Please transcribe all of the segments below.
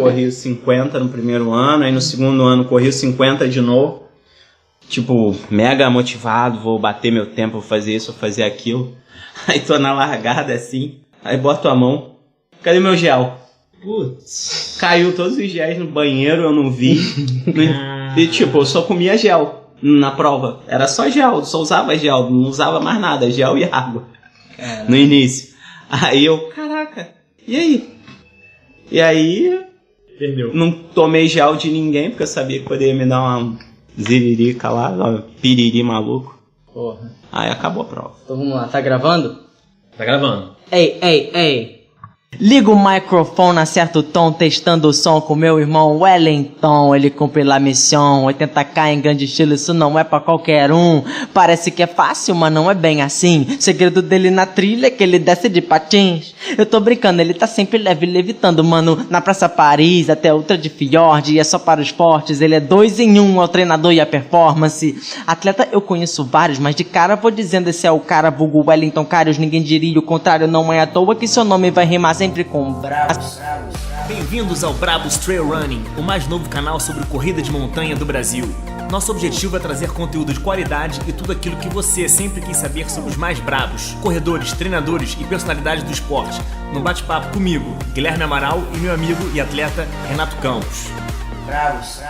corri 50 no primeiro ano, aí no segundo ano corri 50 de novo. Tipo, mega motivado, vou bater meu tempo, vou fazer isso, vou fazer aquilo. Aí tô na largada assim, aí boto a mão, cadê meu gel? Putz, caiu todos os géis no banheiro, eu não vi. E tipo, eu só comia gel na prova. Era só gel, só usava gel, não usava mais nada, gel e água. No início. Aí eu, caraca, e aí? E aí, perdeu. Não tomei gel de ninguém, porque eu sabia que poderia me dar uma ziririca lá, uma piriri maluco. Porra. Aí acabou a prova. Então vamos lá, tá gravando? Tá gravando. Ei. Liga o microfone, acerta o tom, testando o som com meu irmão Wellington. Ele cumpre la missão, 80k em grande estilo, isso não é pra qualquer um. Parece que é fácil, mas não é bem assim. Segredo dele na trilha é que ele desce de patins. Eu tô brincando, ele tá sempre leve, levitando, mano. Na Praça Paris, até Ultra de Fiord, e é só para os fortes. Ele é 2 em 1, é o treinador e a performance. Atleta eu conheço vários, mas de cara vou dizendo, esse é o cara, vulgo Wellington Carius. Ninguém diria o contrário, não é à toa que seu nome vai rimar sempre com Brabos. Bem-vindos ao Brabos Trail Running, o mais novo canal sobre corrida de montanha do Brasil. Nosso objetivo é trazer conteúdo de qualidade e tudo aquilo que você sempre quis saber sobre os mais brabos, corredores, treinadores e personalidades do esporte. No bate-papo comigo, Guilherme Amaral, e meu amigo e atleta Renato Campos. Brabos.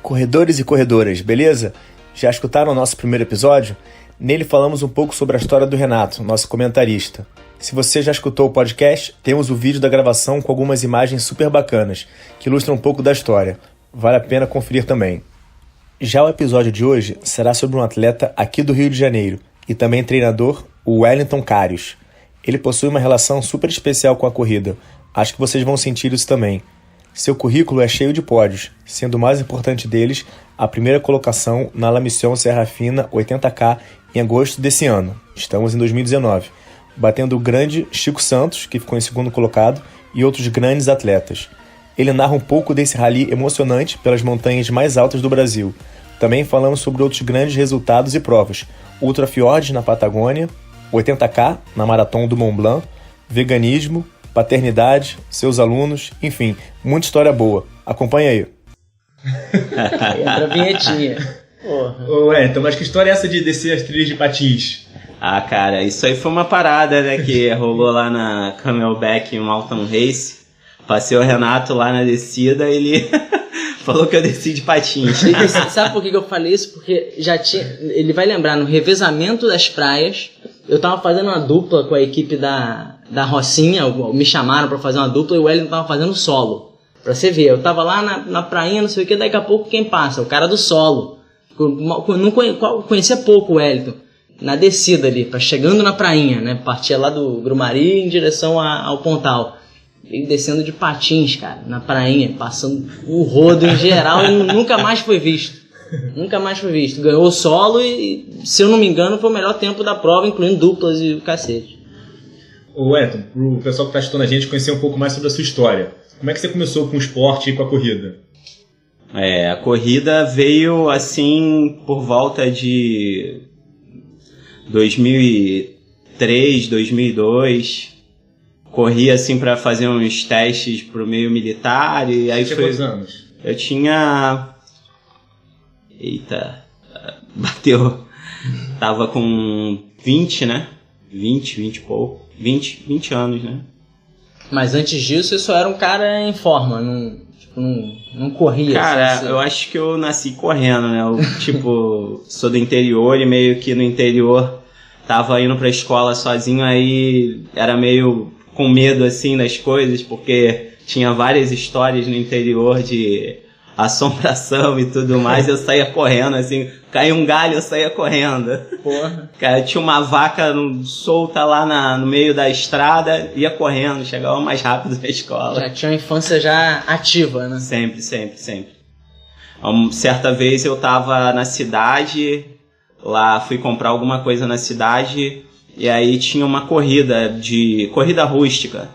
Corredores e corredoras, beleza? Já escutaram o nosso primeiro episódio? Nele falamos um pouco sobre a história do Renato, nosso comentarista. Se você já escutou o podcast, temos o vídeo da gravação com algumas imagens super bacanas, que ilustram um pouco da história. Vale a pena conferir também. Já o episódio de hoje será sobre um atleta aqui do Rio de Janeiro, e também treinador, o Wellington Carius. Ele possui uma relação super especial com a corrida. Acho que vocês vão sentir isso também. Seu currículo é cheio de pódios, sendo o mais importante deles a primeira colocação na La Mission Serra Fina 80K em agosto desse ano. Estamos em 2019, batendo o grande Chico Santos, que ficou em segundo colocado, e outros grandes atletas. Ele narra um pouco desse rally emocionante pelas montanhas mais altas do Brasil. Também falamos sobre outros grandes resultados e provas: Ultra Fiordes na Patagônia, 80K na Maratona do Mont Blanc, veganismo, paternidade, seus alunos, enfim, muita história boa. Acompanha aí. Entra a vinhetinha. Porra. Ô, então, mas que história é essa de descer as trilhas de patins? Ah, cara, isso aí foi uma parada, né, que rolou lá na Camelback Mountain Race. Passei o Renato lá na descida e ele falou que eu desci de patins. Sabe por que eu falei isso? Porque já tinha... Ele vai lembrar, no revezamento das praias, eu tava fazendo uma dupla com a equipe da Rocinha, me chamaram pra fazer uma dupla e o Wellington tava fazendo solo. Pra você ver, eu tava lá na prainha, não sei o que, daqui a pouco quem passa? O cara do solo. Não conhecia pouco o Wellington. Na descida ali, chegando na prainha, né? Partia lá do Grumari em direção ao Pontal. Ele descendo de patins, cara, na prainha, passando o rodo em geral e nunca mais foi visto. Nunca mais foi visto. Ganhou o solo e, se eu não me engano, foi o melhor tempo da prova, incluindo duplas e o cacete. Ô, Wellington, pro pessoal que tá assistindo a gente conhecer um pouco mais sobre a sua história. Como é que você começou com o esporte e com a corrida? A corrida veio assim por volta de 2003, 2002. Corri assim para fazer uns testes pro meio militar e aí Tinha foi. quantos anos? Eu tinha. Eita, bateu. Tava com 20, né? 20 e pouco. 20 anos, né? Mas antes disso, eu só era um cara em forma, não corria. Cara, assim. eu acho que eu nasci correndo, né? Eu, sou do interior e meio que no interior tava indo pra escola sozinho, aí era meio com medo, assim, das coisas, porque tinha várias histórias no interior de assombração e tudo mais, eu saía correndo, assim, caía um galho, eu saía correndo. Porra. Cara, tinha uma vaca solta lá no meio da estrada, ia correndo, chegava mais rápido na escola. Já tinha uma infância já ativa, né? Sempre. Certa vez eu tava na cidade, lá fui comprar alguma coisa na cidade, e aí tinha uma corrida rústica.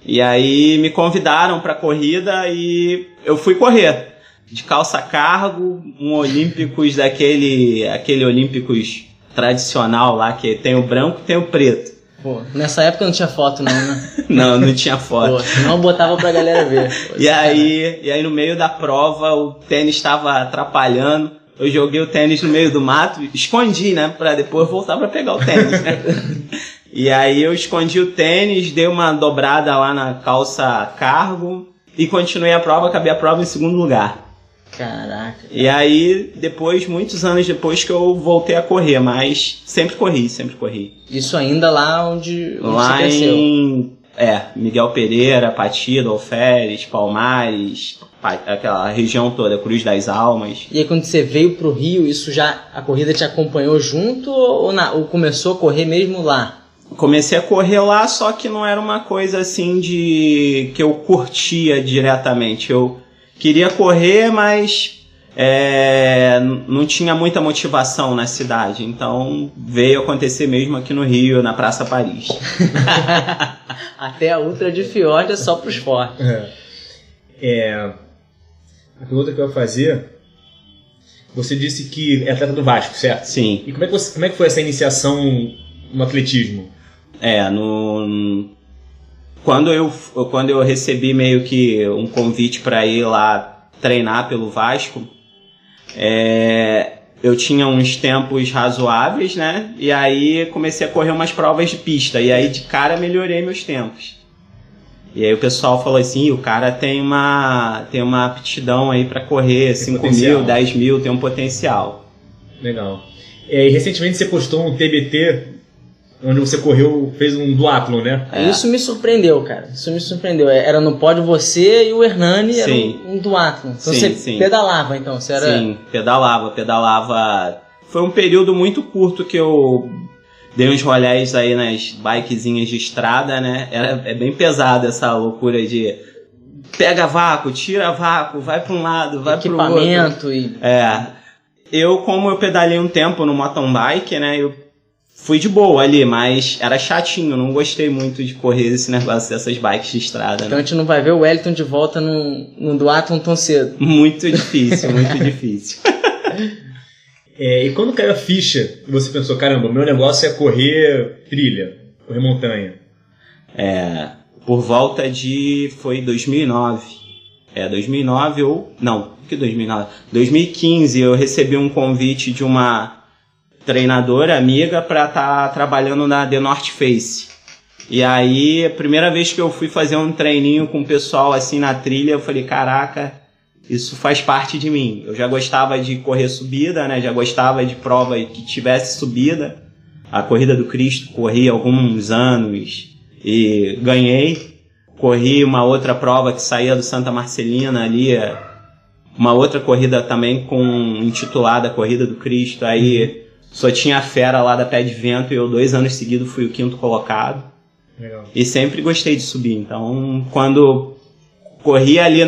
E aí me convidaram pra corrida e eu fui correr. De calça cargo, um Olímpicos aquele Olímpicos tradicional lá, que tem o branco e tem o preto. Pô, nessa época não tinha foto não, né? Não tinha foto. Pô, senão eu botava pra galera ver. Pô, E aí no meio da prova, o tênis estava atrapalhando. Eu joguei o tênis no meio do mato, escondi, né? Pra depois voltar pra pegar o tênis. E aí eu escondi o tênis, dei uma dobrada lá na calça cargo e continuei a prova, acabei a prova em segundo lugar. Caraca. E aí, muitos anos depois que eu voltei a correr, mas sempre corri. Isso ainda lá onde Lá você cresceu. em Miguel Pereira, Patido, Alferes, Palmares, aquela região toda, Cruz das Almas. E aí quando você veio pro Rio, a corrida te acompanhou junto ou começou a correr mesmo lá? Comecei a correr lá, só que não era uma coisa assim que eu curtia diretamente. Eu queria correr, mas não tinha muita motivação na cidade. Então veio acontecer mesmo aqui no Rio, na Praça Paris. Até a Ultra de Fiord é só pros fortes. A pergunta que eu ia fazer, você disse que é atleta do Vasco, certo? Sim. E como é que foi essa iniciação no atletismo? Quando eu recebi meio que um convite para ir lá treinar pelo Vasco, eu tinha uns tempos razoáveis, né? E aí comecei a correr umas provas de pista. E aí de cara melhorei meus tempos. E aí o pessoal falou assim, o cara tem uma aptidão aí para correr 5 mil, 10 mil, tem um potencial. Legal. E recentemente você postou um TBT onde você fez um duatlon, né? Isso me surpreendeu, cara. Era no pódio você e o Hernani, Sim. Era um duatlon. Então Sim, você sim. pedalava, então? Você era... Sim, pedalava. Foi um período muito curto que eu dei uns rolés aí nas bikezinhas de estrada, né? É bem pesado essa loucura de pega vácuo, tira vácuo, vai para um lado, vai para o outro. Equipamento e... Como eu pedalei um tempo no mountain bike, né? Eu fui de boa ali, mas era chatinho, não gostei muito de correr esse negócio dessas bikes de estrada. Então né? a gente não vai ver o Wellington de volta no duatlon tão cedo. Muito difícil, muito difícil. E quando caiu a ficha, você pensou, caramba, o meu negócio é correr trilha, correr montanha. Por volta foi 2009. 2009 ou... Não, que 2009? 2015 eu recebi um convite de uma treinadora amiga para estar trabalhando na The North Face. E aí, a primeira vez que eu fui fazer um treininho com o pessoal assim na trilha, eu falei, caraca, isso faz parte de mim. Eu já gostava de correr subida, né? Já gostava de prova que tivesse subida. A Corrida do Cristo corri há alguns anos e ganhei. Corri uma outra prova que saía do Santa Marcelina ali, uma outra corrida também intitulada Corrida do Cristo. Aí só tinha a fera lá da Pé de Vento e eu 2 anos seguidos fui o 5º colocado. Legal. E sempre gostei de subir. Então, quando corri ali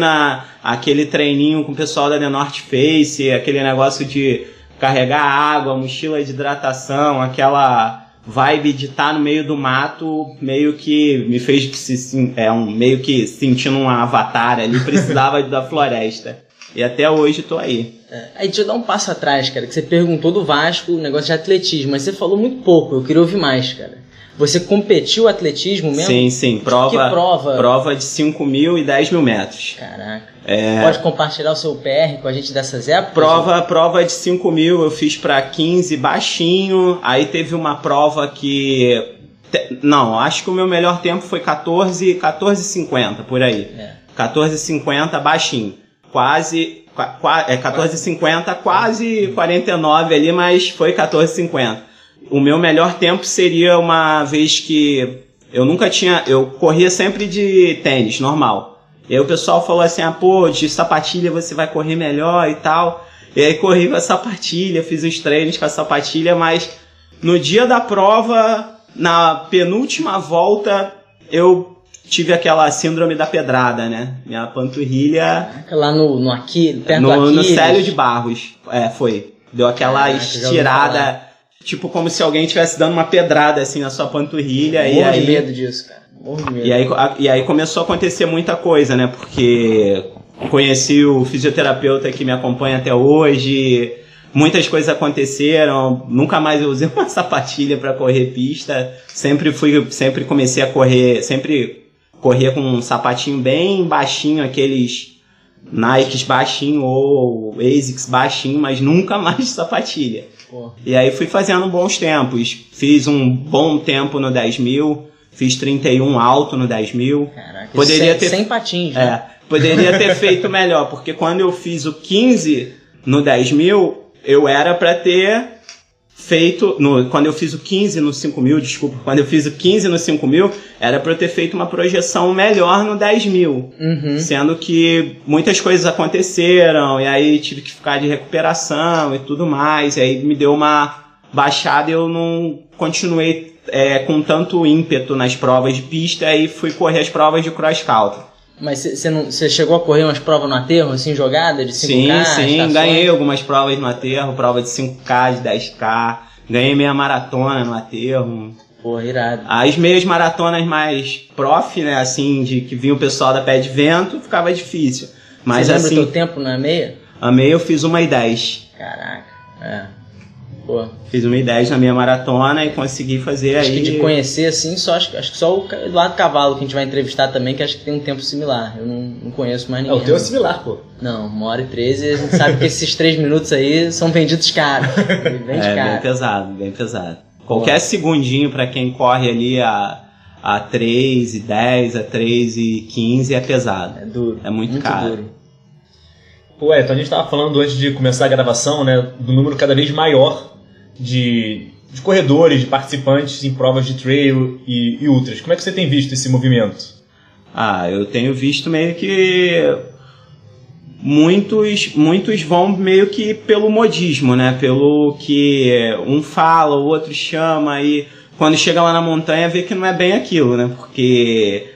aquele treininho com o pessoal da The North Face, aquele negócio de carregar água, mochila de hidratação, aquela vibe de estar no meio do mato, meio que me fez meio que sentindo um avatar ali, precisava da floresta. E até hoje tô aí. Aí deixa eu dar um passo atrás, cara, que você perguntou do Vasco, o negócio de atletismo, mas você falou muito pouco, eu queria ouvir mais, cara. Você competiu atletismo mesmo? Sim. Que prova? Prova de 5 mil e 10 mil metros. Caraca. Pode compartilhar o seu PR com a gente dessas épocas? Prova de 5 mil eu fiz para 15 baixinho. Aí teve uma prova que... Não, acho que o meu melhor tempo foi 14,50 por aí. 14,50 baixinho. Quase 14,50, quase 49 ali, mas foi 14,50. O meu melhor tempo seria uma vez que eu corria sempre de tênis, normal. E aí o pessoal falou assim, de sapatilha você vai correr melhor e tal. E aí corri com a sapatilha, fiz os treinos com a sapatilha, mas no dia da prova, na penúltima volta, eu tive aquela síndrome da pedrada, né? Minha panturrilha... Lá no Aquiles, perto do no Aquiles. Célio de Barros. Foi. Deu aquela estirada, tipo como se alguém estivesse dando uma pedrada assim na sua panturrilha. Morro de medo disso, cara. Morro de medo. E aí começou a acontecer muita coisa, né? Porque conheci o fisioterapeuta que me acompanha até hoje, muitas coisas aconteceram, nunca mais eu usei uma sapatilha para correr pista, sempre comecei a correr, sempre corria com um sapatinho bem baixinho, aqueles Nikes baixinho ou ASICS baixinho, mas nunca mais sapatilha. Pô. E aí fui fazendo bons tempos, fiz um bom tempo no 10 mil, fiz 31 alto no 10 mil. Caraca, poderia ter... sem patins, né? Poderia ter feito melhor, porque quando eu fiz o 15 no 10 mil, eu era para ter feito, quando eu fiz o 15 no 5 mil, desculpa, quando eu fiz o 15 no 5 mil, era para eu ter feito uma projeção melhor no 10 mil, sendo que muitas coisas aconteceram, e aí tive que ficar de recuperação e tudo mais, e aí me deu uma baixada e eu não continuei com tanto ímpeto nas provas de pista, e fui correr as provas de cross country. Mas você chegou a correr umas provas no aterro, assim, jogada de 5K? Sim, ganhei algumas provas no aterro, prova de 5K, de 10K, ganhei meia maratona no aterro. Pô, irado. As meias maratonas mais prof, né, assim, de que vinha o pessoal da Pé de Vento, ficava difícil. Mas você lembra assim, o teu tempo na meia? A meia eu fiz 1:10. Caraca, Pô. Fiz 1:10 na minha maratona e consegui fazer acho aí... que de conhecer, assim, acho que só o Eduardo Cavalo que a gente vai entrevistar também, que acho que tem um tempo similar. Eu não conheço mais ninguém. O teu é similar, pô. Não, 1h13, a gente sabe que esses 3 minutos aí são vendidos caros. Bem pesado, bem pesado. Qualquer segundinho pra quem corre ali a 3:10, a 3:15 é pesado. É duro. É muito caro. Duro. Pô, então a gente tava falando antes de começar a gravação, né, do número cada vez maior de corredores, de participantes em provas de trail e ultras. Como é que você tem visto esse movimento? Eu tenho visto meio que muitos vão meio que pelo modismo, né? Pelo que um fala, o outro chama, e quando chega lá na montanha vê que não é bem aquilo, né? Porque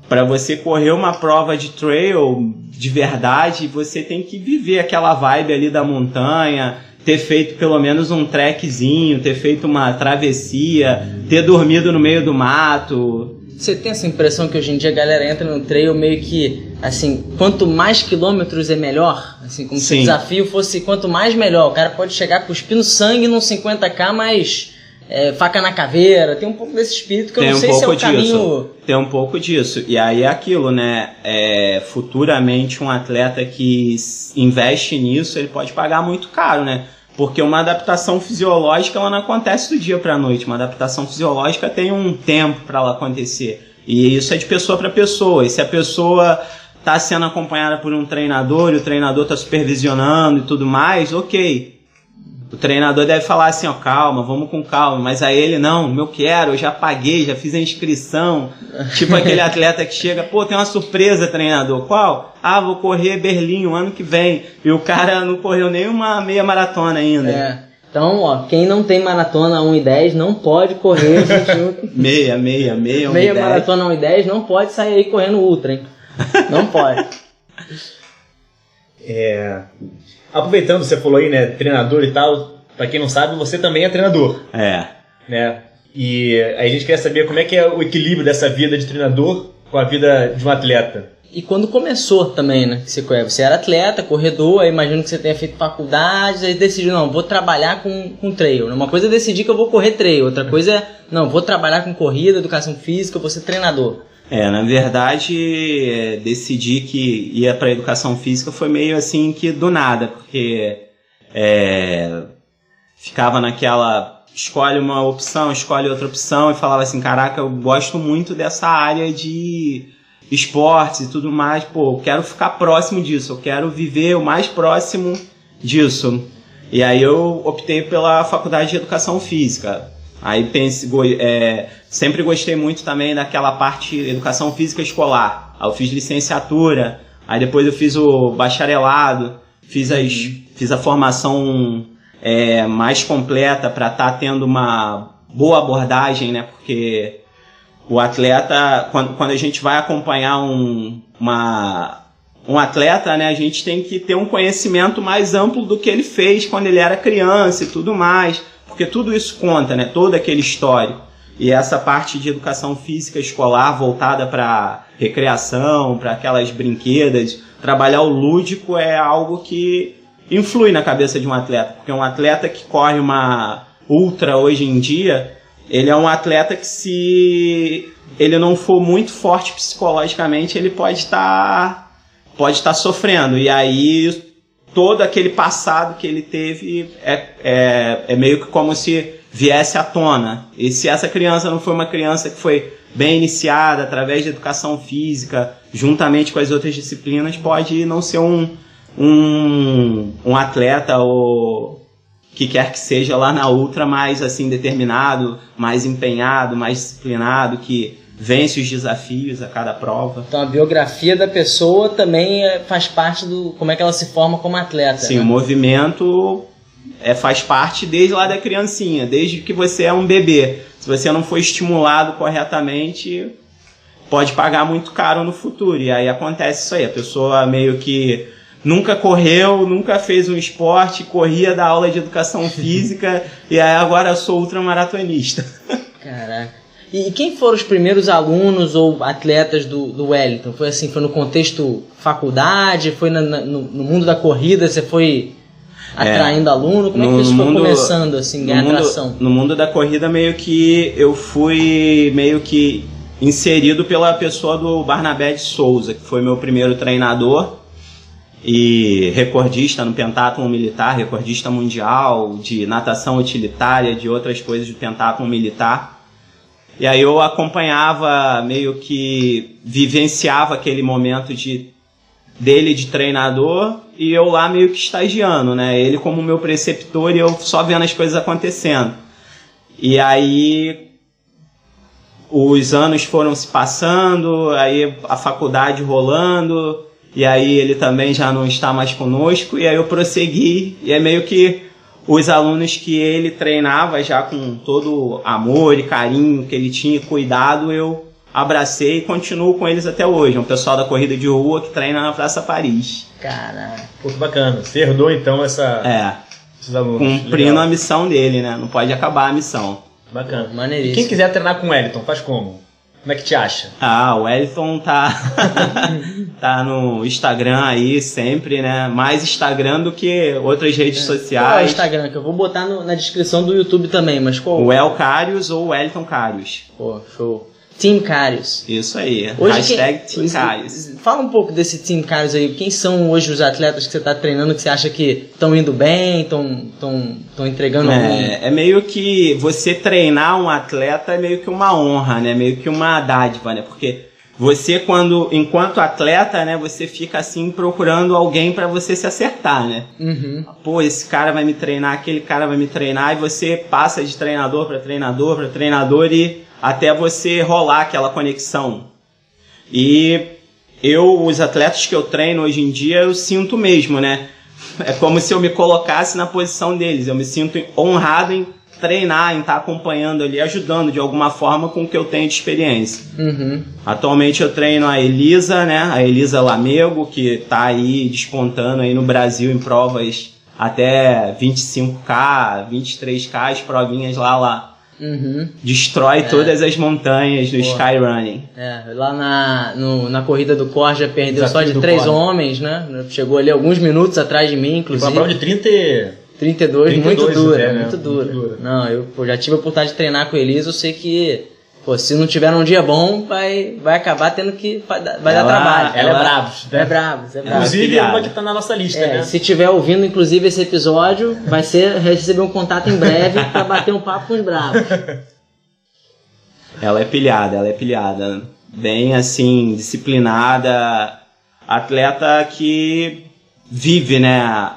para você correr uma prova de trail de verdade, você tem que viver aquela vibe ali da montanha, ter feito pelo menos um trekzinho, ter feito uma travessia, ter dormido no meio do mato. Você tem essa impressão que hoje em dia a galera entra no trail meio que, assim, quanto mais quilômetros é melhor? Assim, como se o desafio fosse quanto mais melhor. O cara pode chegar cuspindo sangue num 50K, mas faca na caveira. Tem um pouco desse espírito que eu não sei se é o caminho... Tem um pouco disso. E aí é aquilo, né? Futuramente um atleta que investe nisso, ele pode pagar muito caro, né? Porque uma adaptação fisiológica, ela não acontece do dia para a noite. Uma adaptação fisiológica tem um tempo para ela acontecer. E isso é de pessoa para pessoa. E se a pessoa está sendo acompanhada por um treinador, e o treinador está supervisionando e tudo mais, ok. O treinador deve falar assim, calma, vamos com calma. Mas aí ele, não, eu já paguei, já fiz a inscrição. Tipo aquele atleta que chega, tem uma surpresa, treinador. Qual? Vou correr Berlim o ano que vem. E o cara não correu nem uma meia maratona ainda. Então, quem não tem maratona 1:10 não pode correr 21. Meia maratona 1:10 não pode sair aí correndo ultra, hein? Não pode. Aproveitando, você falou aí, né, treinador e tal, pra quem não sabe, você também é treinador. Né? E aí a gente quer saber como é que é o equilíbrio dessa vida de treinador com a vida de um atleta. E quando começou também, né, você era atleta, corredor, aí imagino que você tenha feito faculdade, aí decidiu, não, vou trabalhar com trail. Uma coisa é decidir que eu vou correr trail, outra coisa é, não, vou trabalhar com corrida, educação física, eu vou ser treinador. Na verdade, decidir que ia para educação física foi meio assim que do nada, porque ficava naquela, escolhe uma opção, escolhe outra opção, e falava assim, caraca, eu gosto muito dessa área de esportes e tudo mais, eu quero ficar próximo disso, eu quero viver o mais próximo disso. E aí eu optei pela faculdade de educação física. Aí sempre gostei muito também daquela parte de educação física escolar. Aí eu fiz licenciatura, aí depois eu fiz o bacharelado, fiz a formação mais completa para estar tendo uma boa abordagem, né? Porque o atleta, quando a gente vai acompanhar um atleta, né, a gente tem que ter um conhecimento mais amplo do que ele fez quando ele era criança e tudo mais. Porque tudo isso conta, né? Todo aquele histórico. E essa parte de educação física escolar voltada para recreação, para aquelas brinquedas, trabalhar o lúdico é algo que influi na cabeça de um atleta, porque um atleta que corre uma ultra hoje em dia, ele é um atleta que, se ele não for muito forte psicologicamente, ele pode estar sofrendo, e aí todo aquele passado que ele teve é meio que como se viesse à tona. E se essa criança não foi uma criança que foi bem iniciada através de educação física, juntamente com as outras disciplinas, pode não ser um atleta ou que quer que seja lá na ultra mais assim determinado, mais empenhado, mais disciplinado, que vence os desafios a cada prova. Então a biografia da pessoa também faz parte do como é que ela se forma como atleta. Sim, né? O movimento faz parte desde lá da criancinha, desde que você é um bebê. Se você não for estimulado corretamente, pode pagar muito caro no futuro. E aí acontece isso aí, a pessoa meio que nunca correu, nunca fez um esporte, corria da aula de educação física e aí agora eu sou ultramaratonista. Caraca. E quem foram os primeiros alunos ou atletas do Wellington? Foi assim, foi no contexto faculdade, foi no mundo da corrida, você foi atraindo aluno? Como é que isso foi começando assim, ganhar atração? No mundo da corrida meio que eu fui meio que inserido pela pessoa do Barnabé de Souza, que foi meu primeiro treinador e recordista no pentathlon militar, recordista mundial de natação utilitária, de outras coisas de pentathlon militar. E aí eu acompanhava, meio que vivenciava aquele momento dele de treinador e eu lá meio que estagiando, né? Ele como meu preceptor e eu só vendo as coisas acontecendo. E aí os anos foram se passando, aí a faculdade rolando, e aí ele também já não está mais conosco, e aí eu prossegui, e é meio que os alunos que ele treinava já com todo amor e carinho que ele tinha, cuidado, eu abracei e continuo com eles até hoje. É um pessoal da corrida de rua que treina na Praça Paris. Caraca. Pô, que bacana. Você herdou então esses alunos. Cumprindo a missão dele, né? Não pode acabar a missão. Bacana. Maneiríssimo. E quem quiser treinar com o Wellington, faz como? Como é que te acha? O Wellington tá no Instagram aí sempre, né? Mais Instagram do que outras redes sociais. Qual é o Instagram? Que eu vou botar na descrição do YouTube também, mas qual? O El Carius ou o Wellington Carius. Pô, show. Team Carius. Isso aí. Hoje Hashtag Team Carius. Fala um pouco desse Team Carius aí. Quem são hoje os atletas que você está treinando que você acha que estão indo bem, estão entregando É meio que você treinar um atleta é meio que uma honra, né? Meio que uma dádiva, né? Porque você enquanto atleta, né? Você fica assim procurando alguém para você se acertar, né? Uhum. Pô, esse cara vai me treinar, aquele cara vai me treinar, e você passa de treinador para treinador para treinador e até você rolar aquela conexão. E os atletas que eu treino hoje em dia, eu sinto mesmo, né? É como se eu me colocasse na posição deles. Eu me sinto honrado em treinar, em estar acompanhando ali, ajudando de alguma forma com o que eu tenho de experiência. Uhum. Atualmente eu treino a Elisa, né? A Elisa Lamego, que está aí despontando aí no Brasil em provas até 25K, 23K, as provinhas lá. Uhum. Destrói todas as montanhas no Skyrunning. Lá na corrida do Corja perdeu Desafio só de 3 homens, né? Chegou ali alguns minutos atrás de mim, inclusive. Uma prova de 32, muito dura, até, né? muito dura. Não, eu já tive a oportunidade de treinar com a Elisa, eu sei que se não tiver um dia bom, vai acabar tendo que... Vai dar trabalho. Ela é brava. É brava. Inclusive, é uma que tá na nossa lista, né? Se tiver ouvindo, inclusive, esse episódio, vai receber um contato em breve para bater um papo com os bravos. Ela é pilhada. Bem, assim, disciplinada. Atleta que vive, né,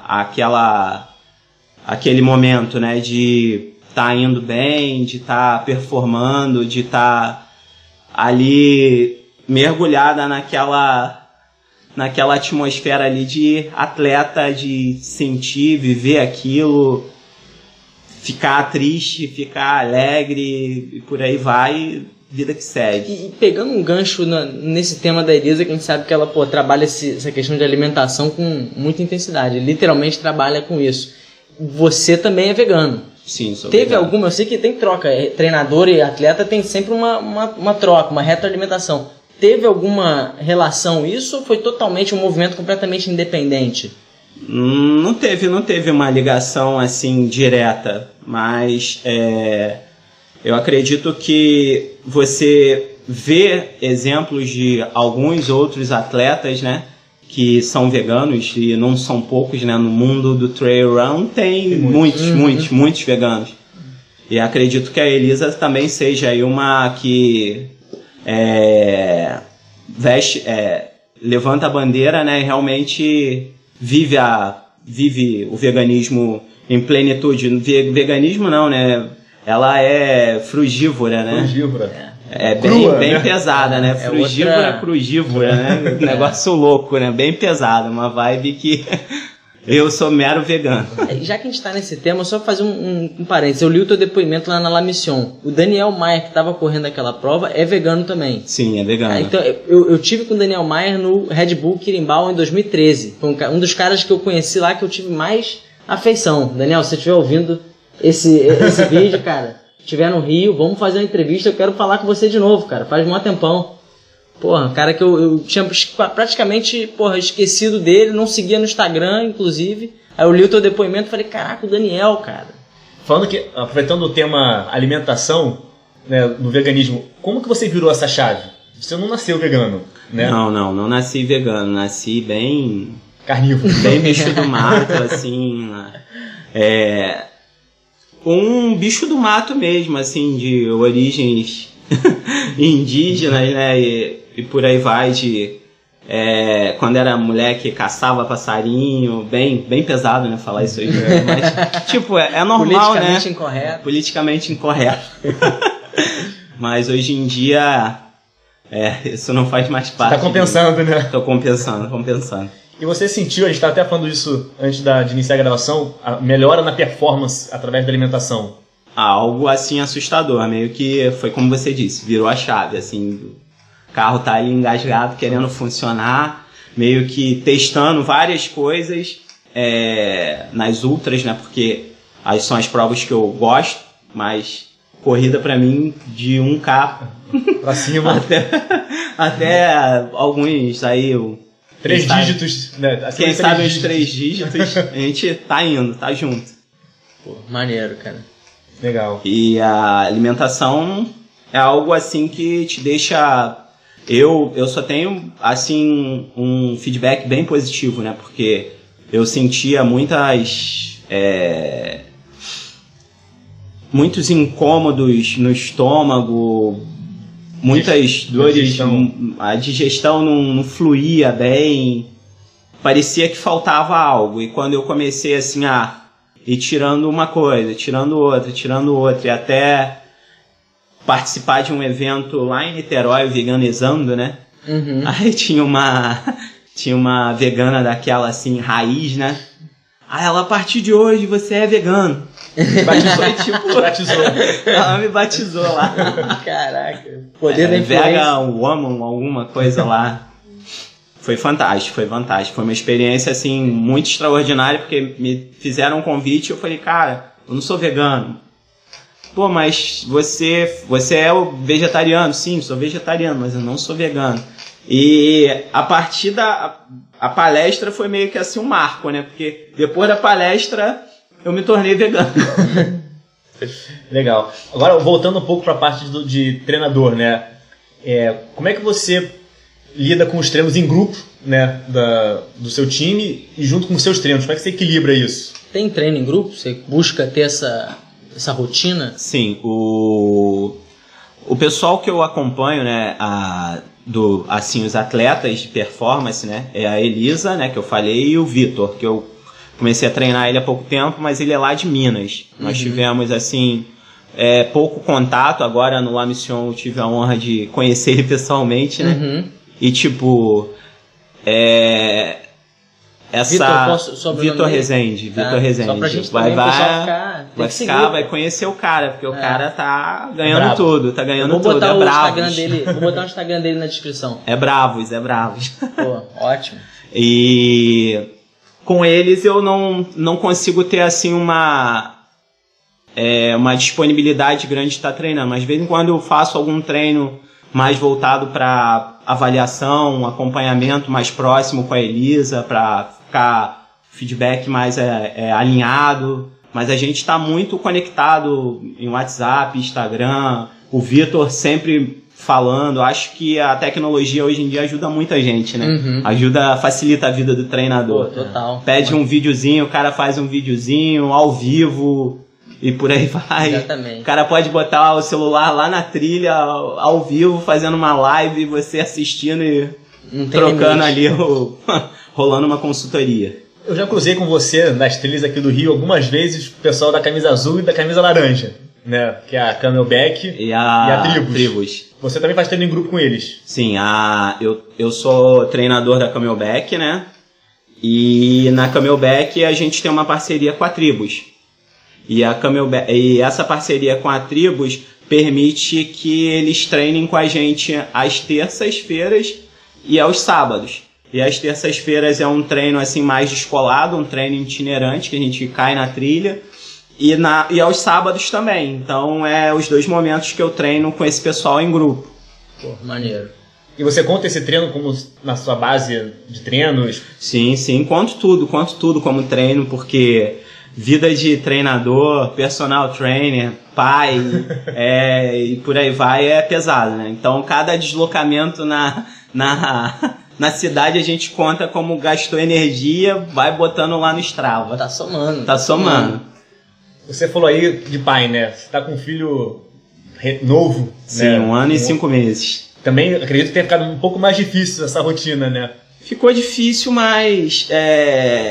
aquele momento, né, de tá indo bem, de tá performando, de tá ali mergulhada naquela atmosfera ali de atleta, de sentir, viver aquilo, ficar triste, ficar alegre e por aí vai, vida que segue. E pegando um gancho nesse tema da Elisa, que a gente sabe que ela trabalha essa questão de alimentação com muita intensidade, literalmente trabalha com isso. Você também é vegano. Sim, sou Teve vegano. alguma, eu sei que tem troca, treinador e atleta tem sempre uma troca, uma retroalimentação. Teve alguma relação isso ou foi totalmente um movimento completamente independente? Não teve uma ligação assim direta, mas eu acredito que você vê exemplos de alguns outros atletas, né, que são veganos, e não são poucos, né, no mundo do trail run tem muitos veganos. E acredito que a Elisa também seja aí uma que levanta a bandeira, né, e realmente vive o veganismo em plenitude. Veganismo não, né? Ela é frugívora, né? Frugívora. Bem pesada, né? Frugívora, crugívora, né? Negócio louco, né? Bem pesado, uma vibe que eu sou mero vegano. Já que a gente tá nesse tema, só fazer um parênteses. Eu li o teu depoimento lá na La Mission. O Daniel Maier, que tava correndo aquela prova, é vegano também. Sim, é vegano. Então, eu tive com o Daniel Maier no Red Bull Quirimbau em 2013. Foi um dos caras que eu conheci lá que eu tive mais afeição. Daniel, se você estiver ouvindo esse vídeo, cara, estiver no Rio, vamos fazer uma entrevista, eu quero falar com você de novo, cara. Faz um tempão. Porra, cara que eu tinha praticamente, esquecido dele, não seguia no Instagram, inclusive. Aí eu li o teu depoimento e falei, caraca, o Daniel, cara. Falando que, aproveitando o tema alimentação, né, no veganismo, como que você virou essa chave? Você não nasceu vegano, né? Não nasci vegano, nasci bem... carnívoro. Bem bicho do mato, assim... um bicho do mato mesmo, assim, de origens indígenas, né, e por aí vai, quando era moleque caçava passarinho, bem pesado, né, falar isso aí, mas, tipo, é normal, né? Politicamente incorreto. Mas hoje em dia, isso não faz mais parte. Tá compensando, né? Tô compensando. E você sentiu, a gente estava até falando isso antes de iniciar a gravação, a melhora na performance através da alimentação? Algo assim assustador, meio que foi como você disse, virou a chave, assim, o carro tá ali engasgado, querendo funcionar, meio que testando várias coisas nas ultras, né, porque são as provas que eu gosto, mas corrida pra mim de 1K pra cima até alguns aí... 3 dígitos, né? Quem sabe os 3 dígitos, a gente tá indo, tá junto. Pô, maneiro, cara. Legal. E a alimentação é algo assim que te deixa... Eu só tenho, assim, um feedback bem positivo, né? Porque eu sentia muitos incômodos no estômago, muitas dores, a digestão não fluía bem, parecia que faltava algo. E quando eu comecei assim a ir tirando uma coisa, tirando outra, e até participar de um evento lá em Niterói, veganizando, né? Uhum. Aí tinha uma vegana daquela assim, raiz, né? Aí ela, a partir de hoje você é vegano. Batizou. Ela me batizou lá. Caraca. Poder da influência. Vegan Woman, alguma coisa lá. Foi fantástico. Foi uma experiência, assim, muito extraordinária, porque me fizeram um convite e eu falei, cara, eu não sou vegano. Pô, mas você é o vegetariano? Sim, sou vegetariano, mas eu não sou vegano. E a partir a palestra foi meio que assim um marco, né? Porque depois da palestra eu me tornei vegano. Legal. Agora, voltando um pouco para a parte de treinador, né? Como é que você lida com os treinos em grupo, né? Do seu time e junto com os seus treinos? Como é que você equilibra isso? Tem treino em grupo? Você busca ter essa rotina? Sim. O pessoal que eu acompanho, né? Os atletas de performance, né? É a Elisa, né? Que eu falei, e o Vitor, que eu comecei a treinar ele há pouco tempo, mas ele é lá de Minas. Uhum. Nós tivemos, assim, pouco contato. Agora no La Mission eu tive a honra de conhecer ele pessoalmente, né? Uhum. E, tipo, Vitor Rezende. Vitor Rezende. Só pra gente vai conhecer o cara, porque o cara tá ganhando tudo. Tá ganhando tudo. Vou botar o Instagram dele na descrição. É bravos. Pô, ótimo. E com eles eu não consigo ter, assim, uma disponibilidade grande de estar treinando. Mas de vez em quando eu faço algum treino mais voltado para avaliação, um acompanhamento mais próximo com a Elisa, para ficar feedback mais alinhado, mas a gente está muito conectado em WhatsApp, Instagram, o Vitor sempre falando. Acho que a tecnologia hoje em dia ajuda muita gente, né? Facilita a vida do treinador. Pô, total. Pede um videozinho, o cara faz um videozinho ao vivo e por aí vai. Exatamente. O cara pode botar o celular lá na trilha, ao vivo, fazendo uma live, você assistindo e trocando ali, rolando uma consultoria. Eu já cruzei com você nas trilhas aqui do Rio algumas vezes, o pessoal da camisa azul e da camisa laranja, né? Que é a Camelback e a Tribus. Você também faz treino em grupo com eles? Sim, eu sou treinador da Camelback, né? E na Camelback a gente tem uma parceria com a Tribus. E essa parceria com a Tribus permite que eles treinem com a gente às terças-feiras e aos sábados. E às terças-feiras é um treino assim mais descolado, um treino itinerante que a gente cai na trilha. E aos sábados também. Então os 2 momentos que eu treino com esse pessoal em grupo. Pô, maneiro. E você conta esse treino como na sua base de treinos? Sim, conto tudo como treino, porque vida de treinador, personal trainer, pai, e por aí vai é pesado, né? Então cada deslocamento na cidade a gente conta como gastou energia, vai botando lá no Strava. Tá somando. Você falou aí de pai, né? Você tá com um filho novo. Sim, né? 1 ano e 5 meses. Também acredito que tenha ficado um pouco mais difícil essa rotina, né? Ficou difícil, mas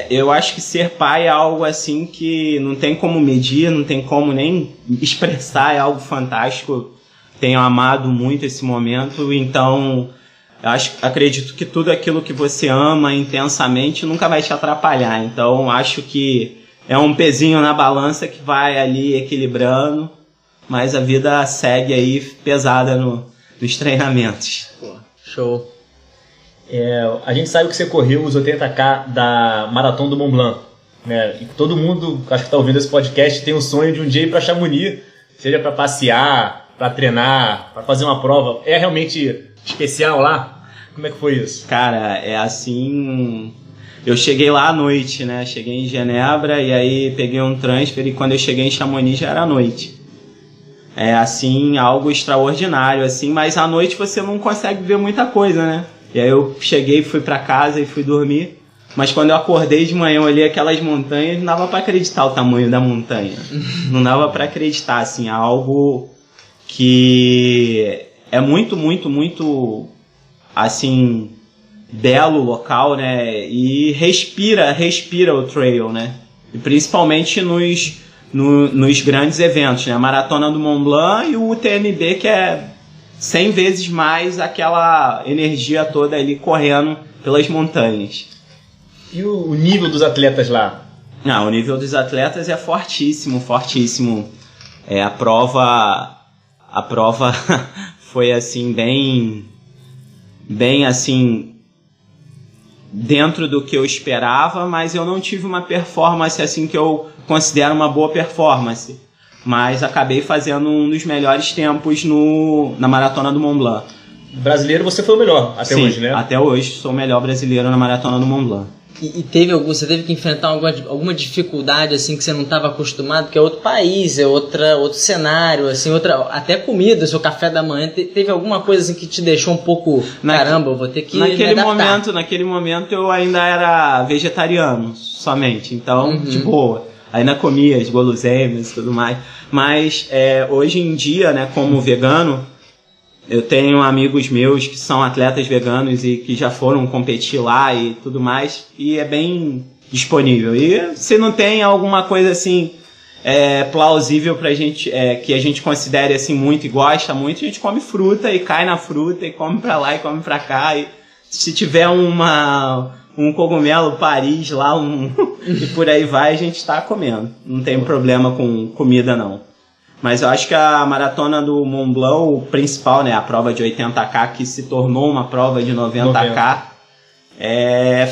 eu acho que ser pai é algo assim que não tem como medir, não tem como nem expressar, é algo fantástico. Tenho amado muito esse momento, então acredito que tudo aquilo que você ama intensamente nunca vai te atrapalhar. Então acho que é um pezinho na balança que vai ali equilibrando, mas a vida segue aí pesada nos treinamentos. Pô, show. A gente sabe que você correu os 80K da Maratona do Mont Blanc, né? E todo mundo, acho que está ouvindo esse podcast, tem um sonho de um dia ir para Chamonix, seja para passear, para treinar, para fazer uma prova. É realmente especial lá? Como é que foi isso? Cara, é assim... Eu cheguei lá à noite, né? Cheguei em Genebra e aí peguei um transfer e quando eu cheguei em Chamonix já era noite. É assim, algo extraordinário, assim, mas à noite você não consegue ver muita coisa, né? E aí eu cheguei, fui pra casa e fui dormir. Mas quando eu acordei de manhã, eu olhei aquelas montanhas, não dava pra acreditar o tamanho da montanha. Não dava pra acreditar, assim, algo que é muito, muito, muito, assim, belo local, né? E respira o trail, né? E principalmente nos grandes eventos, né? A Maratona do Mont Blanc e o UTMB, que é 100 vezes mais aquela energia toda ali correndo pelas montanhas. E o nível dos atletas lá? O nível dos atletas é fortíssimo, fortíssimo. A prova foi assim bem assim dentro do que eu esperava, mas eu não tive uma performance assim que eu considero uma boa performance. Mas acabei fazendo um dos melhores tempos na Maratona do Mont Blanc. Brasileiro você foi o melhor até hoje, né? Até hoje sou o melhor brasileiro na Maratona do Mont Blanc. E você teve que enfrentar alguma dificuldade assim que você não estava acostumado, que é outro país, é outro cenário, assim, até comida, seu café da manhã, teve alguma coisa assim que te deixou um pouco, caramba, eu vou ter que me adaptar. Naquele momento eu ainda era vegetariano somente, então de boa. Ainda comia as guloseimas e tudo mais. Mas hoje em dia, né, como vegano, eu tenho amigos meus que são atletas veganos e que já foram competir lá e tudo mais. E é bem disponível. E se não tem alguma coisa assim plausível pra gente, que a gente considere assim muito e gosta muito, a gente come fruta e cai na fruta e come pra lá e come pra cá. E se tiver um cogumelo Paris lá, e por aí vai, a gente tá comendo. Não tem problema com comida, não. Mas eu acho que a Maratona do Mont Blanc, o principal, né, a prova de 80K, que se tornou uma prova de 90K,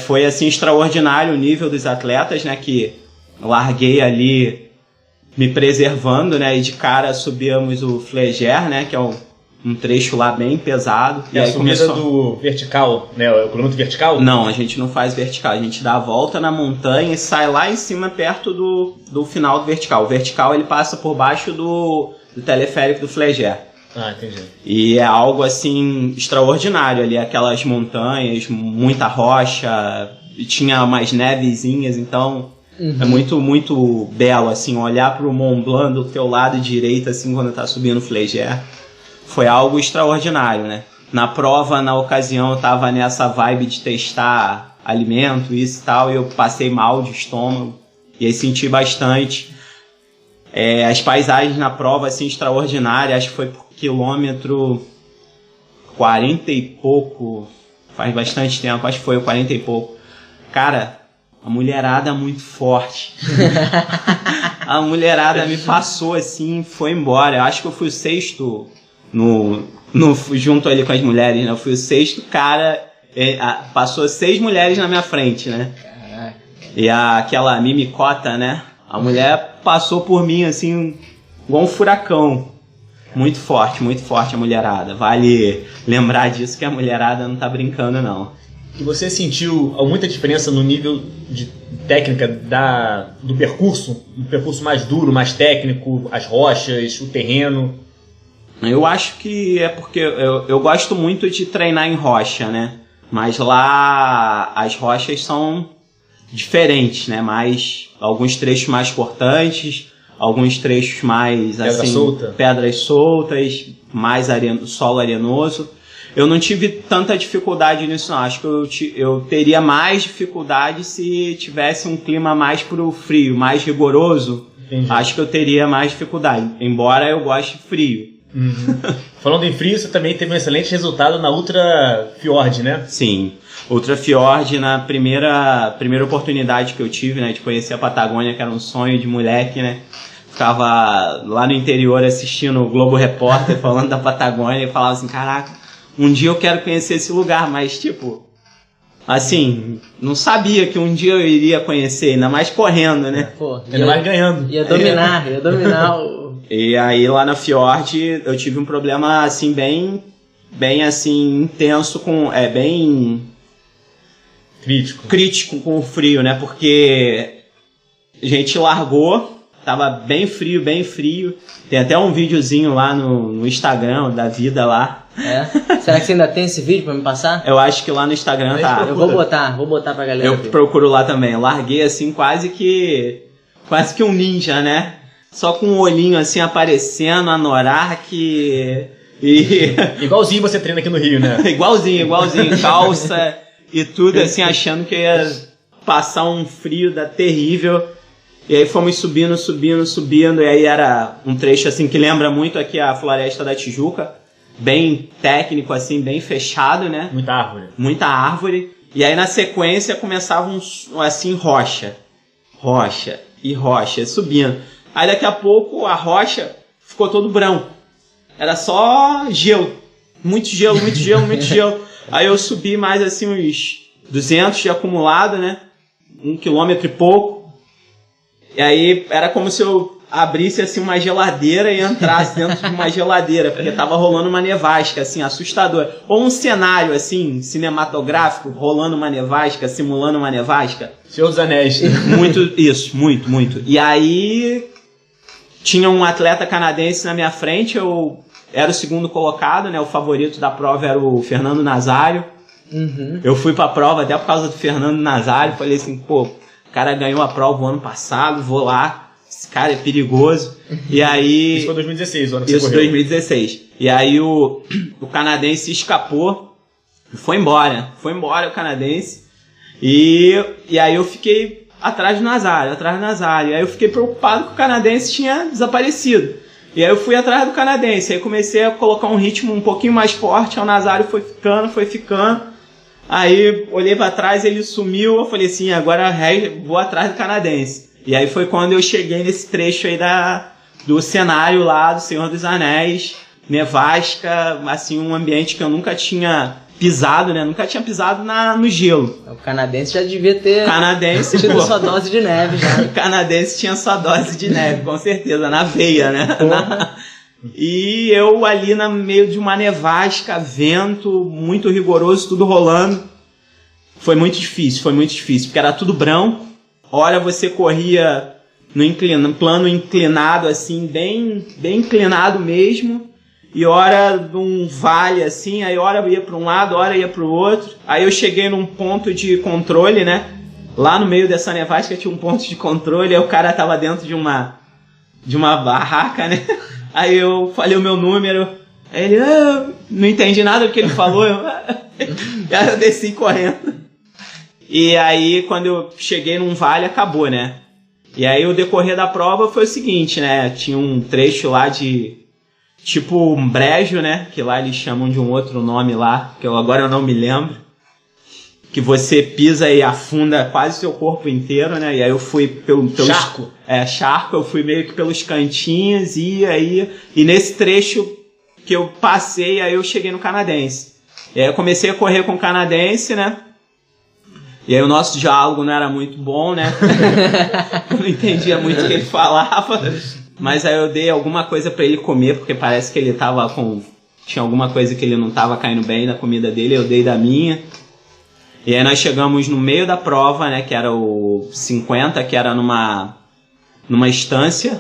foi assim extraordinário o nível dos atletas, né, que larguei ali me preservando, né, e de cara subíamos o Flégère, né, que é um trecho lá bem pesado. E a subida do vertical, né? O quilômetro vertical? Não, a gente não faz vertical. A gente dá a volta na montanha e sai lá em cima perto do final do vertical. O vertical ele passa por baixo do teleférico do Flégère. Ah, entendi. E é algo assim extraordinário ali, aquelas montanhas, muita rocha, e tinha umas nevezinhas, então é muito, muito belo assim, olhar para o Mont Blanc do teu lado direito assim quando tá subindo o Flégère. Foi algo extraordinário, né? Na prova, na ocasião, eu tava nessa vibe de testar alimento, isso e tal, e eu passei mal de estômago, e aí senti bastante. As paisagens na prova, assim, extraordinárias, acho que foi por quilômetro 40 e pouco, faz bastante tempo, acho que foi o 40 e pouco. Cara, a mulherada muito forte. A mulherada me passou assim, foi embora. Eu acho que eu fui o sexto junto ali com as mulheres, né? Eu fui o sexto cara, passou 6 mulheres na minha frente, né? Caraca. E aquela mimicota, né? A mulher passou por mim assim, igual um furacão. Muito forte a mulherada. Vale lembrar disso, que a mulherada não tá brincando, não. E você sentiu muita diferença no nível de técnica do percurso? Um percurso mais duro, mais técnico, as rochas, o terreno? Eu acho que é porque eu gosto muito de treinar em rocha, né? Mas lá as rochas são diferentes, né? Alguns trechos mais cortantes, alguns trechos mais pedras soltas, mais solo arenoso. Eu não tive tanta dificuldade nisso, não. Acho que eu teria mais dificuldade se tivesse um clima mais pro frio, mais rigoroso. Entendi. Acho que eu teria mais dificuldade, embora eu goste de frio. Uhum. Falando em frio, você também teve um excelente resultado na Ultra Fjord, né? Sim, Ultra Fjord, na primeira oportunidade que eu tive, né, de conhecer a Patagônia, que era um sonho de moleque, né? Ficava lá no interior assistindo o Globo Repórter falando da Patagônia e falava assim, caraca, um dia eu quero conhecer esse lugar, mas tipo, assim, não sabia que um dia eu iria conhecer, ainda mais correndo, né? Pô, ainda mais ganhando. Ia dominar o... E aí lá na Fjord eu tive um problema assim bem assim intenso bem crítico com o frio, né? Porque a gente largou, tava bem frio. Tem até um videozinho lá no Instagram da vida lá. É? Será que você ainda tem esse vídeo pra me passar? Eu acho que lá no Instagram tá. Eu vou botar pra galera. Eu procuro lá também. Eu larguei assim quase que um ninja, né? Só com o olhinho assim aparecendo, anorak e... Igualzinho você treina aqui no Rio, né? igualzinho, calça e tudo assim, achando que ia passar um frio terrível. E aí fomos subindo, e aí era um trecho assim que lembra muito aqui a Floresta da Tijuca, bem técnico assim, bem fechado, né? Muita árvore. E aí na sequência começava assim rocha, subindo. Aí daqui a pouco a rocha ficou todo branco. Era só gelo. Muito gelo. Aí eu subi mais assim uns 200 de acumulado, né? 1 quilômetro e pouco. E aí era como se eu abrisse assim uma geladeira e entrasse dentro de uma geladeira, porque tava rolando uma nevasca, assim, assustadora. Ou um cenário, assim, cinematográfico, rolando uma nevasca, simulando uma nevasca. Senhor dos Anéis. Muito. E aí tinha um atleta canadense na minha frente, eu era o segundo colocado, né? O favorito da prova era o Fernando Nazário. Uhum. Eu fui pra prova até por causa do Fernando Nazário, falei assim, pô, o cara ganhou a prova o ano passado, vou lá, esse cara é perigoso. E aí... Isso foi 2016, o ano que você correu. Isso, 2016. E aí o canadense escapou e foi embora o canadense. E aí eu fiquei atrás do Nazário. E aí eu fiquei preocupado que o canadense tinha desaparecido. E aí eu fui atrás do canadense, aí comecei a colocar um ritmo um pouquinho mais forte, aí o Nazário foi ficando. Aí olhei pra trás, ele sumiu, eu falei assim, agora vou atrás do canadense. E aí foi quando eu cheguei nesse trecho aí do cenário lá do Senhor dos Anéis, nevasca, assim, um ambiente que eu nunca tinha pisado, né? Nunca tinha pisado no gelo. O canadense já devia ter tido sua dose de neve já. O canadense tinha sua dose de neve, com certeza, na veia, né? E eu ali no meio de uma nevasca, vento, muito rigoroso, tudo rolando. Foi muito difícil, porque era tudo branco. Hora você corria no plano inclinado, assim, bem inclinado mesmo. E hora num vale, assim, aí hora ia para um lado, hora ia para o outro. Aí eu cheguei num ponto de controle, né? Lá no meio dessa nevasca tinha um ponto de controle, aí o cara tava dentro de uma barraca, né? Aí eu falei o meu número, aí ele, não entendi nada do que ele falou, eu desci correndo. E aí quando eu cheguei num vale, acabou, né? E aí o decorrer da prova foi o seguinte, né? Tinha um trecho lá de tipo um brejo, né? Que lá eles chamam de um outro nome lá, que agora eu não me lembro. Que você pisa e afunda quase o seu corpo inteiro, né? E aí eu fui pelo charco. Charco, eu fui meio que pelos cantinhos e nesse trecho que eu passei, aí eu cheguei no canadense. E aí eu comecei a correr com o canadense, né? E aí o nosso diálogo não era muito bom, né? Eu não entendia muito o que ele falava. Mas aí eu dei alguma coisa pra ele comer, porque parece que ele tava tinha alguma coisa que ele não tava caindo bem da comida dele, eu dei da minha. E aí nós chegamos no meio da prova, né, que era o 50, que era numa estância.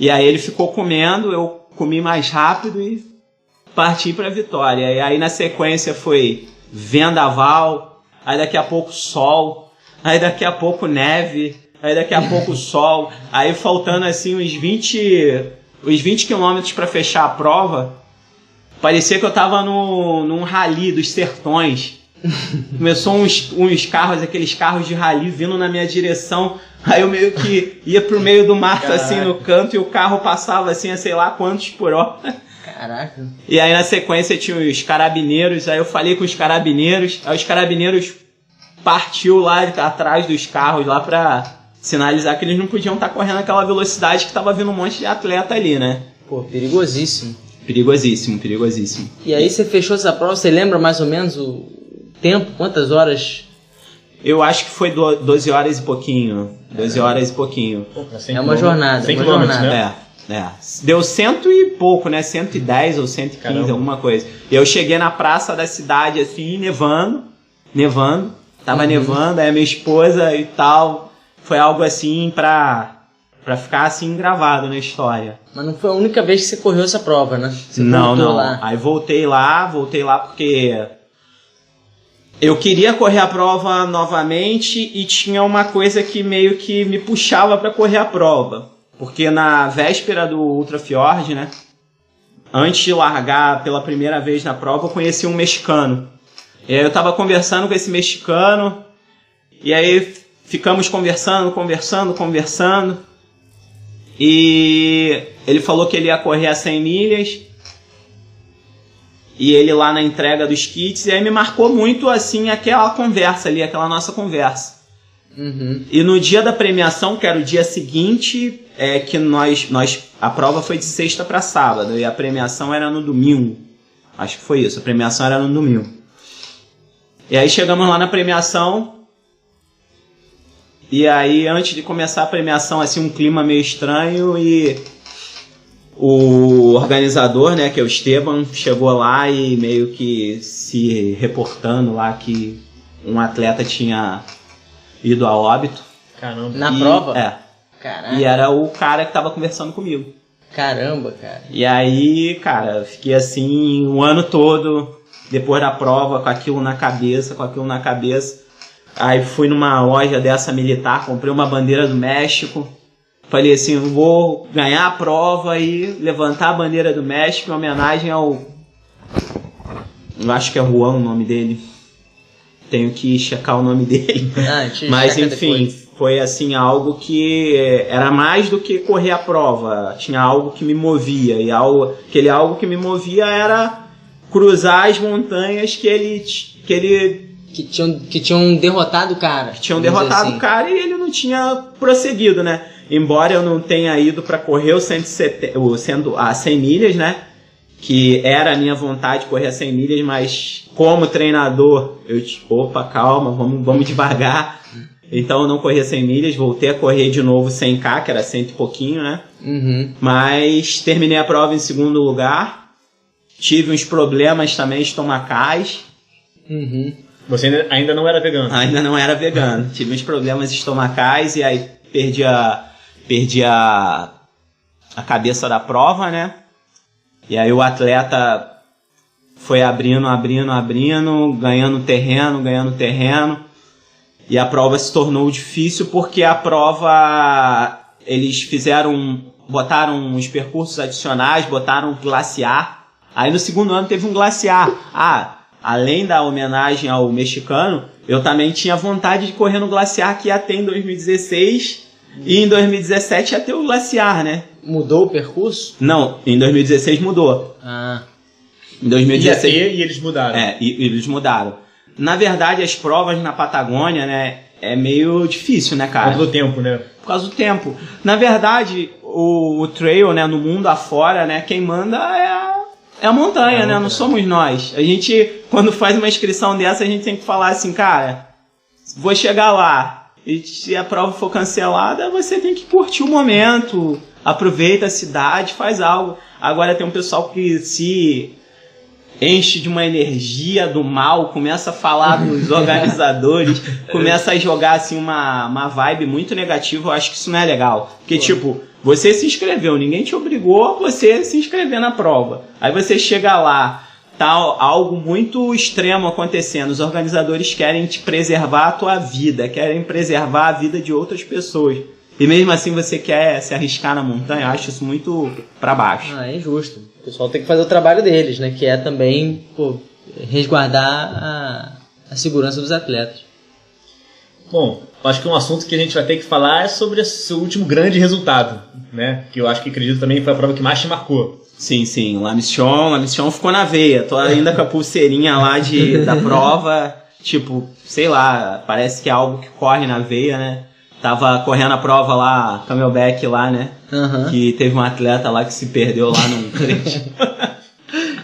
E aí ele ficou comendo, eu comi mais rápido e parti pra vitória. E aí na sequência foi vendaval, aí daqui a pouco sol, aí daqui a pouco neve, aí daqui a pouco sol. Aí faltando assim uns 20 quilômetros pra fechar a prova, parecia que eu tava num rally dos sertões. Começou uns carros, aqueles carros de rally vindo na minha direção. Aí eu meio que ia pro meio do mato, assim, no canto, e o carro passava assim a sei lá quantos por hora. Caraca. E aí na sequência tinha os carabineiros, aí eu falei com os carabineiros, aí os carabineiros partiu lá atrás dos carros lá pra sinalizar que eles não podiam estar correndo aquela velocidade, que tava vindo um monte de atleta ali, né? Pô, perigosíssimo. Perigosíssimo. E aí você fechou essa prova, você lembra mais ou menos o tempo, quantas horas? Eu acho que foi 12 horas e pouquinho. 12 horas e pouquinho. É uma jornada. 100 quilômetros, né? Deu 100 e pouco, né? 110 ou 115, Caramba. Alguma coisa. E eu cheguei na praça da cidade, assim, nevando. Tava nevando, aí a minha esposa e tal. Foi algo assim pra ficar assim gravado na história. Mas não foi a única vez que você correu essa prova, né? Você não. Lá. Aí voltei lá porque eu queria correr a prova novamente e tinha uma coisa que meio que me puxava para correr a prova. Porque na véspera do Ultra Fjord, né? Antes de largar pela primeira vez na prova, eu conheci um mexicano. E aí eu tava conversando com esse mexicano. E aí ficamos conversando. E ele falou que ele ia correr a 100 milhas. E ele lá na entrega dos kits, e aí me marcou muito assim aquela conversa ali, aquela nossa conversa. Uhum. E no dia da premiação, que era o dia seguinte, que a prova foi de sexta para sábado, e a premiação era no domingo. Acho que foi isso, a premiação era no domingo. E aí chegamos lá na premiação, e aí antes de começar a premiação, assim, um clima meio estranho, e o organizador, né, que é o Esteban, chegou lá e meio que se reportando lá que um atleta tinha ido a óbito. Caramba. Na prova? É. Caraca. E era o cara que tava conversando comigo. Caramba, cara. E aí, cara, fiquei assim o ano todo, depois da prova, com aquilo na cabeça. Aí fui numa loja dessa militar, comprei uma bandeira do México. Falei assim, eu vou ganhar a prova e levantar a bandeira do México em homenagem ao... Eu acho que é Juan o nome dele. Tenho que checar o nome dele. Mas enfim, foi assim algo que era mais do que correr a prova. Tinha algo que me movia. E aquele algo que me movia era cruzar as montanhas que tinham derrotado o cara. Que tinham derrotado o cara e ele não tinha prosseguido, né? Embora eu não tenha ido para correr a 100 milhas, né? Que era a minha vontade correr a 100 milhas, mas como treinador, opa, calma, vamos devagar. Então eu não corria 100 milhas, voltei a correr de novo 100K, que era 100 e pouquinho, né? Mas terminei a prova em segundo lugar. Tive uns problemas também estomacais. Você ainda não era vegano? Ainda não era vegano. Tive uns problemas estomacais e aí perdi a cabeça da prova, né? E aí o atleta foi abrindo, ganhando terreno. E a prova se tornou difícil porque a prova, eles botaram os percursos adicionais, botaram glaciar. Aí no segundo ano teve um glaciar. Além da homenagem ao mexicano, eu também tinha vontade de correr no glaciar que ia ter em 2016 e em 2017 ia ter o glaciar, né? Mudou o percurso? Não, em 2016 mudou. Em 2016... E eles mudaram. E eles mudaram. Na verdade, as provas na Patagônia, né, é meio difícil, né, cara? Por causa do tempo, né? Por causa do tempo. Na verdade, o trail, né, no mundo afora, né, quem manda é a montanha, né? Não somos nós. A gente, quando faz uma inscrição dessa, a gente tem que falar assim, cara, vou chegar lá e se a prova for cancelada, você tem que curtir o momento, aproveita a cidade, faz algo. Agora tem um pessoal que se enche de uma energia do mal, começa a falar dos organizadores, começa a jogar assim uma vibe muito negativa. Eu acho que isso não é legal. Porque, tipo, você se inscreveu, ninguém te obrigou a você se inscrever na prova. Aí você chega lá, tá algo muito extremo acontecendo. Os organizadores querem te preservar a tua vida, querem preservar a vida de outras pessoas. E mesmo assim você quer se arriscar na montanha. Eu acho isso muito pra baixo. É injusto. O pessoal tem que fazer o trabalho deles, né? Que é também resguardar a segurança dos atletas. Bom, acho que um assunto que a gente vai ter que falar é sobre o seu último grande resultado, né? Que eu acredito também foi a prova que mais te marcou. Sim, La Mission ficou na veia. Tô ainda com a pulseirinha lá da prova. Tipo, sei lá, parece que é algo que corre na veia, né? Tava correndo a prova lá, Camelback lá, né? Que teve um atleta lá que se perdeu lá num trecho.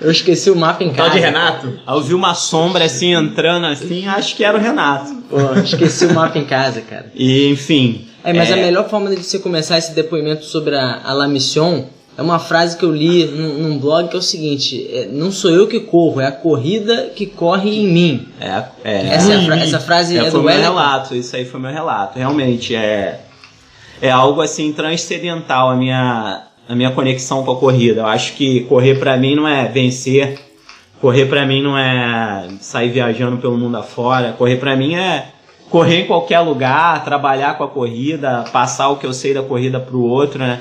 Eu esqueci o mapa em casa. Tal de Renato. Aí eu vi uma sombra assim, entrando assim, acho que era o Renato. Esqueci o mapa em casa, cara. E, enfim... Mas a melhor forma de você começar esse depoimento sobre a La Mission é uma frase que eu li num blog que é o seguinte: não sou eu que corro, é a corrida que corre em mim. Essa frase é do Wellington. Relato, isso aí foi meu relato. Realmente, é algo assim transcendental a minha conexão com a corrida. Eu acho que correr pra mim não é vencer, correr pra mim não é sair viajando pelo mundo afora, correr pra mim é correr em qualquer lugar, trabalhar com a corrida, passar o que eu sei da corrida pro outro, né?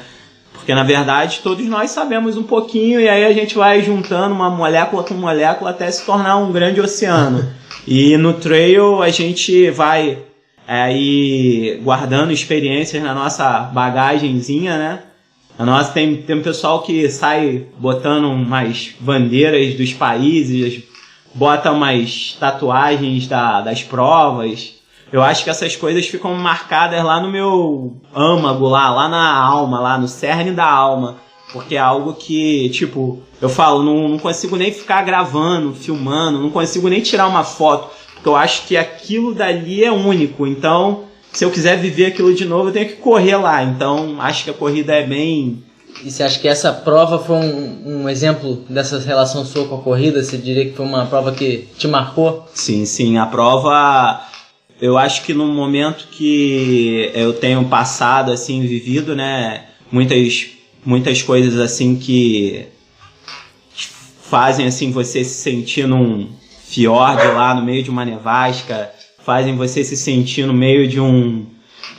Porque, na verdade, todos nós sabemos um pouquinho e aí a gente vai juntando uma molécula com molécula até se tornar um grande oceano. E no trail a gente vai aí guardando experiências na nossa bagagenzinha, né? A nossa tem um pessoal que sai botando umas bandeiras dos países, bota umas tatuagens das provas. Eu acho que essas coisas ficam marcadas lá no meu âmago, lá na alma, lá no cerne da alma. Porque é algo que, tipo, eu falo, não consigo nem ficar gravando, filmando, não consigo nem tirar uma foto. Porque eu acho que aquilo dali é único. Então, se eu quiser viver aquilo de novo, eu tenho que correr lá. Então, acho que a corrida é bem... E você acha que essa prova foi um exemplo dessa relação sua com a corrida? Você diria que foi uma prova que te marcou? Sim, a prova... Eu acho que no momento que eu tenho passado, assim, vivido, né, muitas coisas, assim, que fazem, assim, você se sentir num fiord lá no meio de uma nevasca, fazem você se sentir no meio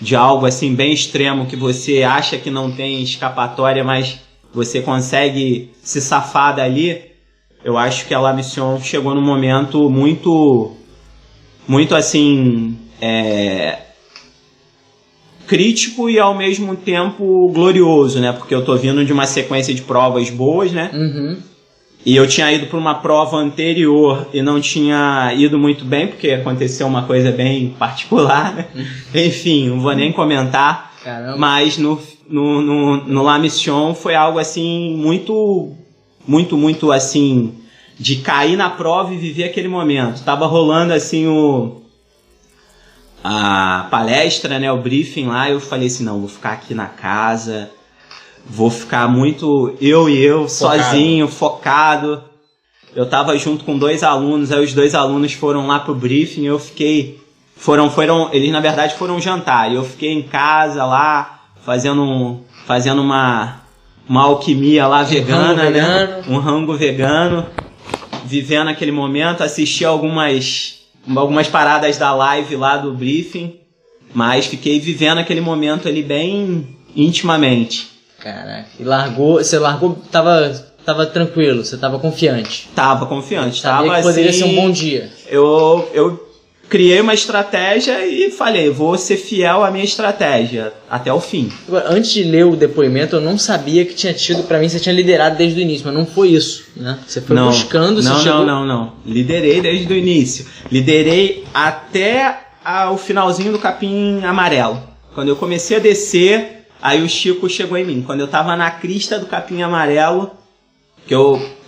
de algo, assim, bem extremo, que você acha que não tem escapatória, mas você consegue se safar dali. Eu acho que a La Mission chegou num momento muito assim, crítico e ao mesmo tempo glorioso, né? Porque eu tô vindo de uma sequência de provas boas, né? E eu tinha ido para uma prova anterior e não tinha ido muito bem, porque aconteceu uma coisa bem particular, né? Enfim, não vou nem comentar. Caramba. Mas no La Mission foi algo assim muito assim, de cair na prova e viver aquele momento. Tava rolando assim a palestra, né, o briefing lá, eu falei assim, não, vou ficar aqui na casa, vou ficar muito eu sozinho, focado. Eu tava junto com 2 alunos, aí os 2 alunos foram lá pro briefing, eu fiquei... Eles na verdade foram jantar, e eu fiquei em casa lá, fazendo uma alquimia lá vegana, né? Um rango vegano, vivendo aquele momento, assisti algumas paradas da live lá do briefing, mas fiquei vivendo aquele momento ali bem intimamente. Caraca, você largou, tava tranquilo, você tava confiante? Tava confiante, sabia que poderia ser um bom dia. Eu criei uma estratégia e falei, vou ser fiel à minha estratégia até o fim. Antes de ler o depoimento, eu não sabia que tinha tido, pra mim você tinha liderado desde o início, mas não foi isso, né? Você foi buscando, você chegou... Não. Liderei desde o início. Liderei até o finalzinho do capim amarelo. Quando eu comecei a descer, aí o Chico chegou em mim. Quando eu tava na crista do capim amarelo,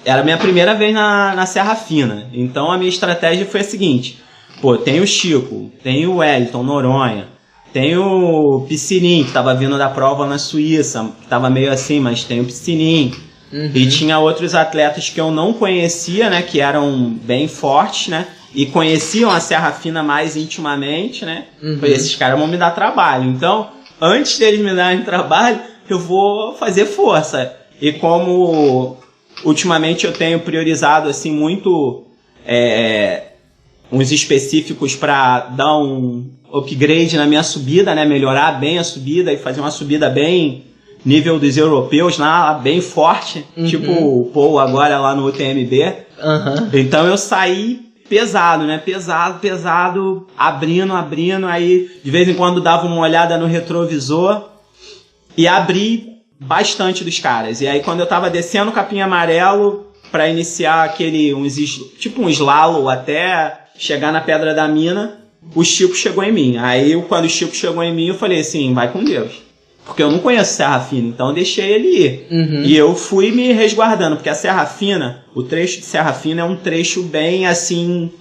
era a minha primeira vez na Serra Fina. Então a minha estratégia foi a seguinte... Pô, tem o Chico, tem o Wellington Noronha, tem o Piscinim, que tava vindo da prova na Suíça, que tava meio assim, mas tem o Piscinim. Uhum. E tinha outros atletas que eu não conhecia, né, que eram bem fortes, né, e conheciam a Serra Fina mais intimamente, né. Uhum. Esses caras vão me dar trabalho. Então, antes deles me darem trabalho, eu vou fazer força. E como ultimamente eu tenho priorizado, assim, muito... uns específicos para dar um upgrade na minha subida, né? Melhorar bem a subida e fazer uma subida bem nível dos europeus, lá, bem forte, tipo o Paul agora lá no UTMB. Uhum. Então eu saí pesado, né? Pesado, abrindo, aí de vez em quando dava uma olhada no retrovisor e abri bastante dos caras. E aí quando eu tava descendo o capim amarelo para iniciar tipo um slalom até chegar na Pedra da Mina, o Chico chegou em mim. Aí, quando o Chico chegou em mim, eu falei assim, vai com Deus. Porque eu não conheço Serra Fina, então eu deixei ele ir. Uhum. E eu fui me resguardando, porque a Serra Fina, o trecho de Serra Fina é um trecho bem, assim,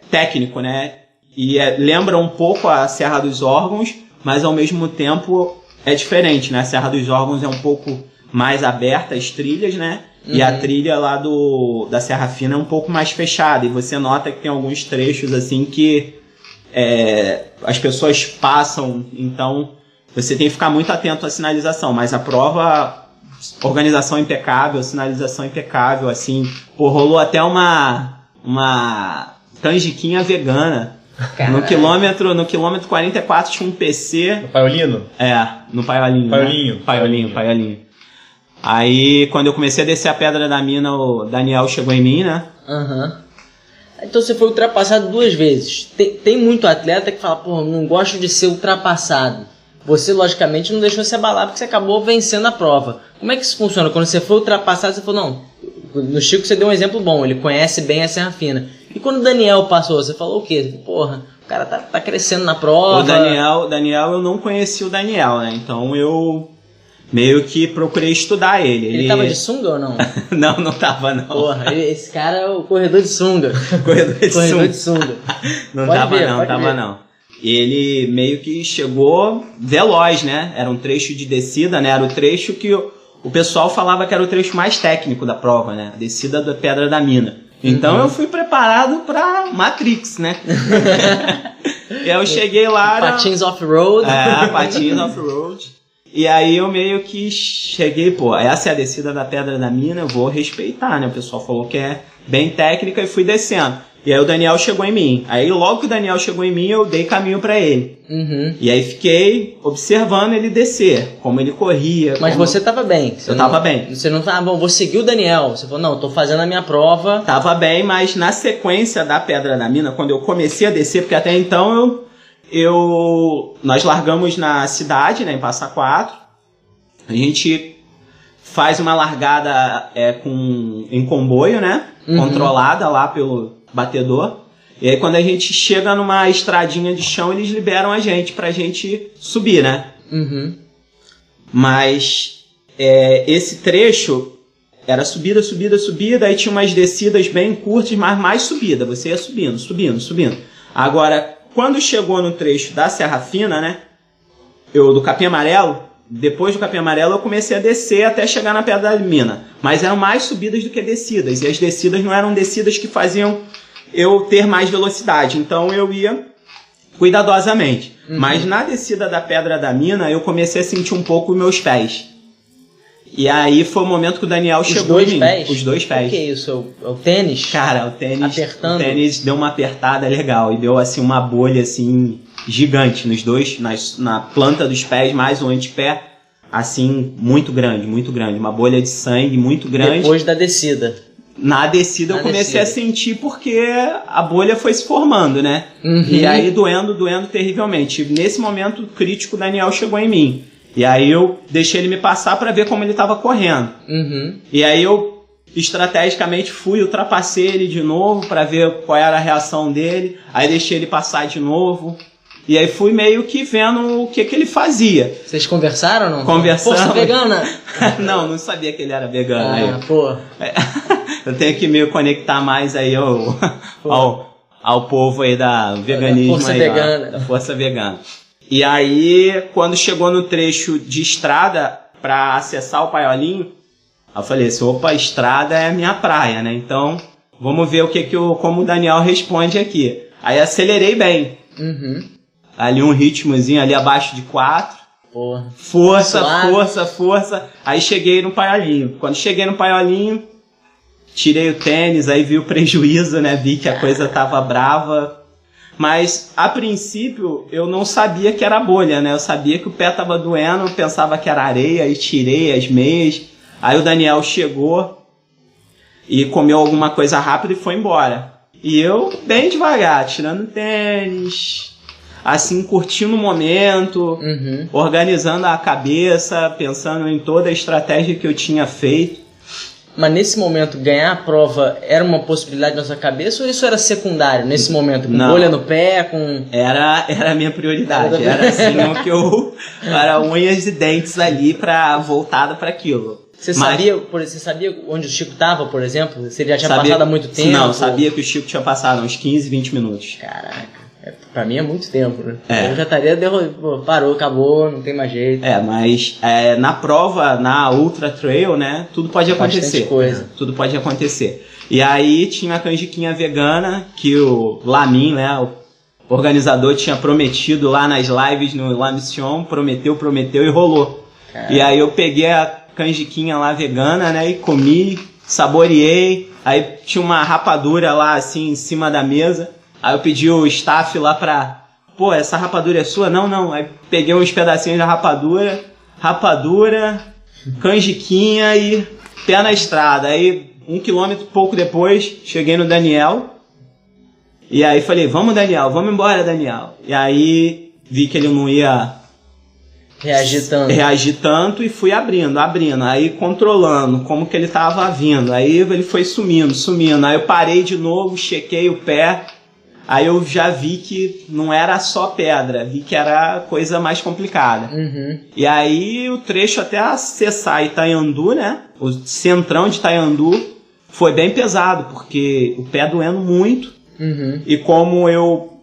técnico, né? E lembra um pouco a Serra dos Órgãos, mas ao mesmo tempo é diferente, né? A Serra dos Órgãos é um pouco mais aberta, as trilhas, né? E a trilha lá da Serra Fina é um pouco mais fechada. E você nota que tem alguns trechos assim que as pessoas passam. Então você tem que ficar muito atento à sinalização. Mas a prova, organização impecável, sinalização impecável. Assim, pô, rolou até uma canjiquinha vegana. Caralho. No quilômetro 44 tinha um PC. No Paiolino? No Paiolinho. Paiolinho. Aí, quando eu comecei a descer a Pedra da Mina, o Daniel chegou em mim, né? Uhum. Então você foi ultrapassado 2 vezes. Tem muito atleta que fala, pô, não gosto de ser ultrapassado. Você, logicamente, não deixou se abalar porque você acabou vencendo a prova. Como é que isso funciona? Quando você foi ultrapassado, você falou, não, no Chico você deu um exemplo bom, ele conhece bem a Serra Fina. E quando o Daniel passou, você falou o quê? Porra, o cara tá crescendo na prova. O Daniel, eu não conheci o Daniel, né? Então eu... meio que procurei estudar ele. Ele tava de sunga ou não? Não tava não. Porra, esse cara é o corredor de sunga. corredor de sunga. Não tava não. Ele meio que chegou veloz, né? Era um trecho de descida, né? Era o trecho que o pessoal falava que era o trecho mais técnico da prova, né? A descida da Pedra da Mina. Então eu fui preparado pra Matrix, né? E aí eu cheguei lá... Patins off-road. Patins off-road. E aí eu meio que cheguei, pô, essa é a descida da Pedra da Mina, eu vou respeitar, né? O pessoal falou que é bem técnica e fui descendo. E aí o Daniel chegou em mim. Aí logo que o Daniel chegou em mim, eu dei caminho pra ele. Uhum. E aí fiquei observando ele descer, como ele corria. Mas você tava bem. Eu tava bem. Você não tava, bom, vou seguir o Daniel. Você falou, não, tô fazendo a minha prova. Tava bem, mas na sequência da Pedra da Mina, quando eu comecei a descer, porque até então nós largamos na cidade, né, em Passa Quatro. A gente faz uma largada em comboio, né? Uhum. Controlada lá pelo batedor. E aí quando a gente chega numa estradinha de chão, eles liberam a gente pra gente subir, né? Uhum. Mas esse trecho era subida, aí tinha umas descidas bem curtas, mas mais subida. Você ia subindo. Agora, quando chegou no trecho da Serra Fina, né? Do Capim Amarelo, depois do Capim Amarelo eu comecei a descer até chegar na Pedra da Mina. Mas eram mais subidas do que descidas. E as descidas não eram descidas que faziam eu ter mais velocidade. Então eu ia cuidadosamente. Mas na descida da Pedra da Mina eu comecei a sentir um pouco os meus pés. E aí foi o momento que o Daniel chegou em mim. Os 2 pés. O que é isso? É o tênis? Cara, o tênis apertando. O tênis deu uma apertada legal. E deu assim uma bolha assim gigante nos dois, na planta dos pés, mais o antepé, assim, muito grande. Uma bolha de sangue muito grande. Depois da descida. Na descida eu comecei a sentir porque a bolha foi se formando, né? E aí doendo terrivelmente. E nesse momento crítico o Daniel chegou em mim. E aí eu deixei ele me passar para ver como ele estava correndo. E aí eu estrategicamente ultrapassei ele de novo para ver qual era a reação dele. Aí deixei ele passar de novo. E aí fui meio que vendo o que ele fazia. Vocês conversaram ou não? Conversamos. Força vegana? Não sabia que ele era vegano. Ah, pô. Eu tenho que me conectar mais aí ao povo aí da veganismo. Força aí, vegana. Da força vegana. E aí, quando chegou no trecho de estrada para acessar o Paiolinho, eu falei assim, opa, estrada é a minha praia, né? Então, vamos ver como o Daniel responde aqui. Aí acelerei bem. Ali um ritmozinho ali abaixo de 4. Porra. Força. Aí cheguei no Paiolinho. Quando cheguei no Paiolinho, tirei o tênis, aí vi o prejuízo, né? Vi que a coisa tava brava. Mas, a princípio, eu não sabia que era bolha, né? Eu sabia que o pé tava doendo, pensava que era areia, aí tirei as meias. Aí o Daniel chegou e comeu alguma coisa rápido e foi embora. E eu, bem devagar, tirando tênis, assim, curtindo o momento, organizando a cabeça, pensando em toda a estratégia que eu tinha feito. Mas nesse momento, ganhar a prova era uma possibilidade na sua cabeça ou isso era secundário nesse momento? Com bolha no pé, com... Era a minha prioridade. Era assim, o que eu... Era unhas e dentes ali voltada para aquilo. Você sabia onde o Chico estava, por exemplo? Se ele já tinha passado há muito tempo? Não, sabia que o Chico tinha passado uns 15, 20 minutos. Caraca. Pra mim é muito tempo, né? Eu já estaria parou, acabou, não tem mais jeito. Mas na prova, na Ultra Trail, né? Tudo pode acontecer. Bastante coisa. Tudo pode acontecer. E aí tinha a canjiquinha vegana que o Lamin, né? O organizador tinha prometido lá nas lives no La Mission, prometeu e rolou. Caramba. E aí eu peguei a canjiquinha lá vegana, né? E comi, saboreei. Aí tinha uma rapadura lá assim em cima da mesa. Aí eu pedi o staff lá pra... Pô, essa rapadura é sua? Não. Aí peguei uns pedacinhos da rapadura, canjiquinha e pé na estrada. Aí 1 quilômetro pouco depois, cheguei no Daniel. E aí falei, vamos Daniel, vamos embora Daniel. E aí vi que ele não ia reagir tanto e fui abrindo. Aí controlando como que ele tava vindo. Aí ele foi sumindo. Aí eu parei de novo, chequei o pé. Aí eu já vi que não era só pedra, vi que era coisa mais complicada. E aí o trecho até acessar Itaiandu, né? O centrão de Itaiandu foi bem pesado, porque o pé doendo muito. E como eu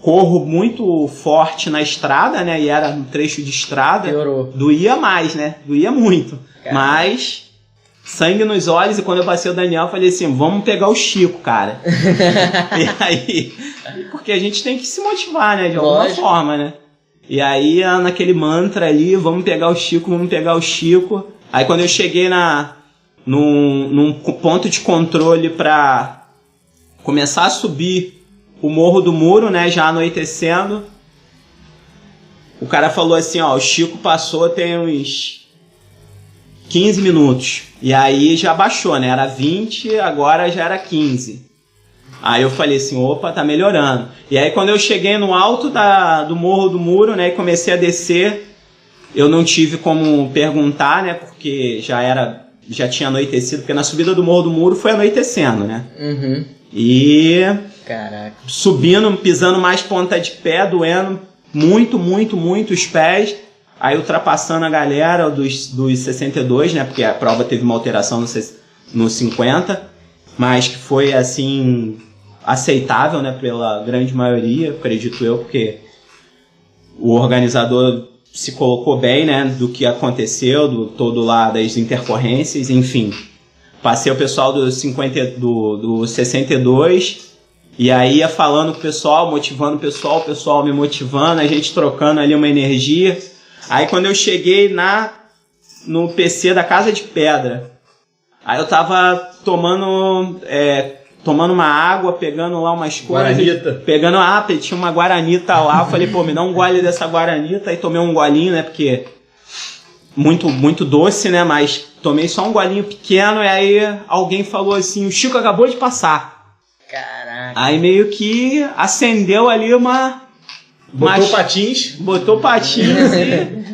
corro muito forte na estrada, né? E era no trecho de estrada, doía mais, né? Doía muito. Mas... sangue nos olhos, e quando eu passei o Daniel, eu falei assim, vamos pegar o Chico, cara. E aí, porque a gente tem que se motivar, né, de alguma forma, né. E aí, naquele mantra ali, vamos pegar o Chico. Aí quando eu cheguei num ponto de controle pra começar a subir o Morro do Muro, né, já anoitecendo, o cara falou assim, ó, o Chico passou tem uns 15 minutos. E aí já baixou, né? Era 20, agora já era 15. Aí eu falei assim, opa, tá melhorando. E aí quando eu cheguei no alto do Morro do Muro, né? E comecei a descer, eu não tive como perguntar, né? Porque já tinha anoitecido. Porque na subida do Morro do Muro foi anoitecendo, né? E... caraca. Subindo, pisando mais ponta de pé, doendo muito os pés. Aí ultrapassando a galera dos 62, né? Porque a prova teve uma alteração no 50. Mas que foi assim... aceitável, né, pela grande maioria, acredito eu, porque o organizador se colocou bem, né, do que aconteceu, do todo lá das intercorrências, enfim. Passei o pessoal do 62, e aí ia falando com o pessoal, motivando o pessoal me motivando, a gente trocando ali uma energia. Aí quando eu cheguei no PC da Casa de Pedra, aí eu tava tomando uma água, pegando lá umas coisas. Guaranita. Tinha uma guaranita lá, eu falei, pô, me dá um gole dessa guaranita, aí tomei um golinho, né, porque muito, muito doce, né, mas tomei só um golinho pequeno, e aí alguém falou assim, o Chico acabou de passar. Caraca. Aí meio que acendeu ali Botou patins e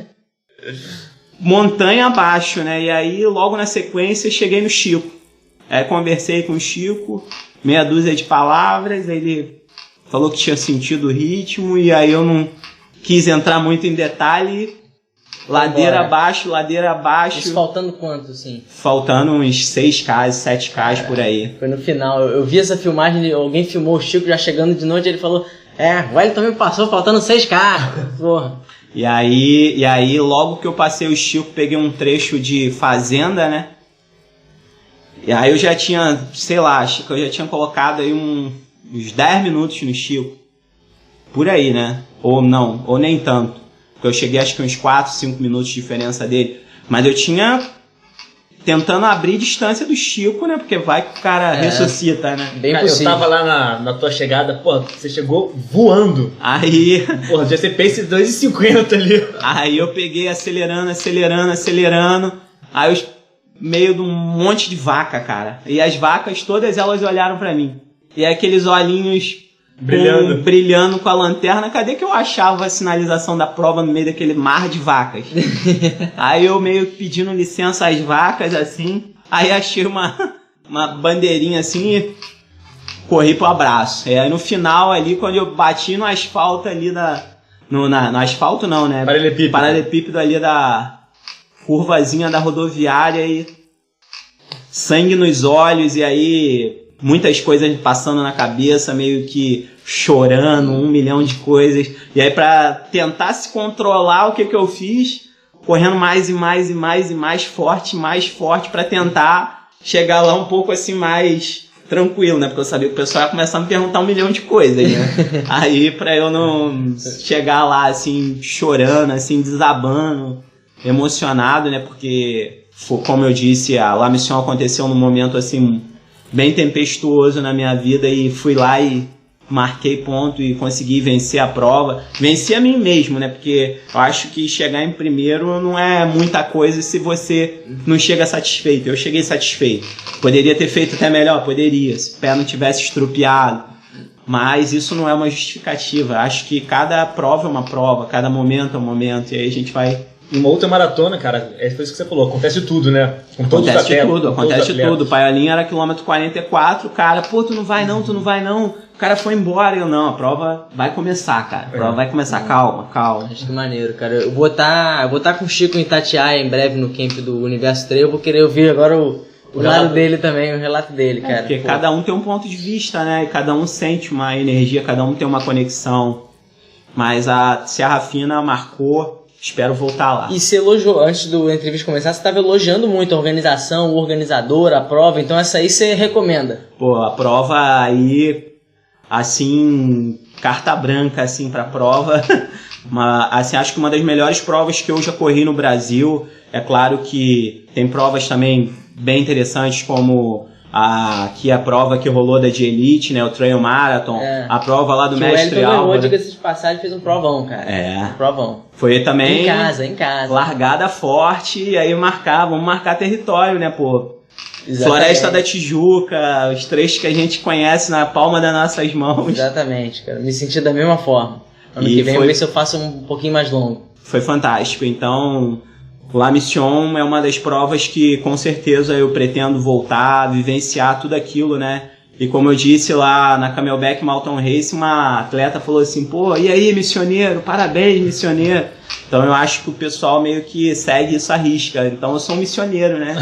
montanha abaixo, né? E aí, logo na sequência, cheguei no Chico. Aí conversei com o Chico, meia dúzia de palavras, ele falou que tinha sentido o ritmo, e aí eu não quis entrar muito em detalhe. Ladeira abaixo. Isso faltando quanto, assim? Faltando uns 6K, 7K por aí. Foi no final. Eu vi essa filmagem, alguém filmou o Chico já chegando de noite, ele falou, o Wellington me passou faltando 6K. Porra. E aí, logo que eu passei o Chico, peguei um trecho de Fazenda, né? E aí eu já tinha, sei lá, acho que eu já tinha colocado aí uns 10 minutos no Chico. Por aí, né? Ou não, ou nem tanto. Porque eu cheguei acho que uns 4, 5 minutos de diferença dele. Mas eu tinha tentando abrir distância do Chico, né? Porque vai que o cara ressuscita, né? Bem cara, possível. eu tava lá na tua chegada, pô, você chegou voando. Aí... Porra, já você pace 2,50 ali. Aí eu peguei acelerando. Aí eu meio de um monte de vaca, cara. E as vacas, todas elas olharam pra mim. E aqueles olhinhos... Brilhando com a lanterna. Cadê que eu achava a sinalização da prova no meio daquele mar de vacas? Aí eu meio pedindo licença às vacas, assim. Aí achei uma bandeirinha assim e corri pro abraço. E aí no final ali, quando eu bati no asfalto ali no asfalto não, né? Paralelepípedo ali da curvazinha da rodoviária e sangue nos olhos, e aí... muitas coisas passando na cabeça, meio que chorando, 1 milhão de coisas. E aí, pra tentar se controlar, o que eu fiz? Correndo mais forte, pra tentar chegar lá um pouco assim mais tranquilo, né? Porque eu sabia que o pessoal ia começar a me perguntar 1 milhão de coisas, né? Aí, pra eu não chegar lá assim, chorando, assim, desabando, emocionado, né? Porque, como eu disse, a La Mission aconteceu num momento assim... bem tempestuoso na minha vida, e fui lá e marquei ponto e consegui vencer a prova. Venci a mim mesmo, né? Porque eu acho que chegar em primeiro não é muita coisa se você não chega satisfeito. Eu cheguei satisfeito. Poderia ter feito até melhor? Poderia, se o pé não tivesse estrupiado. Mas isso não é uma justificativa. Eu acho que cada prova é uma prova, cada momento é um momento, e aí a gente vai... Em uma outra maratona, cara, foi isso que você falou, acontece tudo, né? Acontece tudo. O Paiolinha era quilômetro 44, o cara, pô, tu não vai não. O cara foi embora, eu não, a prova vai começar, cara. A prova vai começar, calma. Acho que maneiro, cara. Eu vou estar com o Chico em Itatiaia em breve no camp do Universo Trail, eu vou querer ouvir agora o lado dele também, o relato dele, cara. Porque cada um tem um ponto de vista, né? E cada um sente uma energia, cada um tem uma conexão. Mas a Serra Fina marcou... Espero voltar lá. E você elogiou, antes da entrevista começar, você estava elogiando muito a organização, o organizador, a prova, então essa aí você recomenda? Pô, a prova aí, assim, carta branca, assim, pra prova. Assim, acho que uma das melhores provas que eu já corri no Brasil. É claro que tem provas também bem interessantes, como aqui a prova que rolou da de Elite, né, o Trail Marathon, a prova lá do Mestre Álvaro. O Wellington, diga-se de passagem, fez um provão, cara. Um provão. Foi também... Em casa. Largada forte, e aí vamos marcar território, né, pô. Exatamente. Floresta da Tijuca, os trechos que a gente conhece na palma das nossas mãos. Exatamente, cara. Me senti da mesma forma. Ano que vem eu vou ver se eu faço um pouquinho mais longo. Foi fantástico, então... La Mission é uma das provas que com certeza eu pretendo voltar, vivenciar tudo aquilo, né? E como eu disse lá na Camelback Mountain Race, uma atleta falou assim, pô, e aí, missioneiro? Parabéns, missioneiro. Então eu acho que o pessoal meio que segue isso à risca. Então eu sou um missioneiro, né?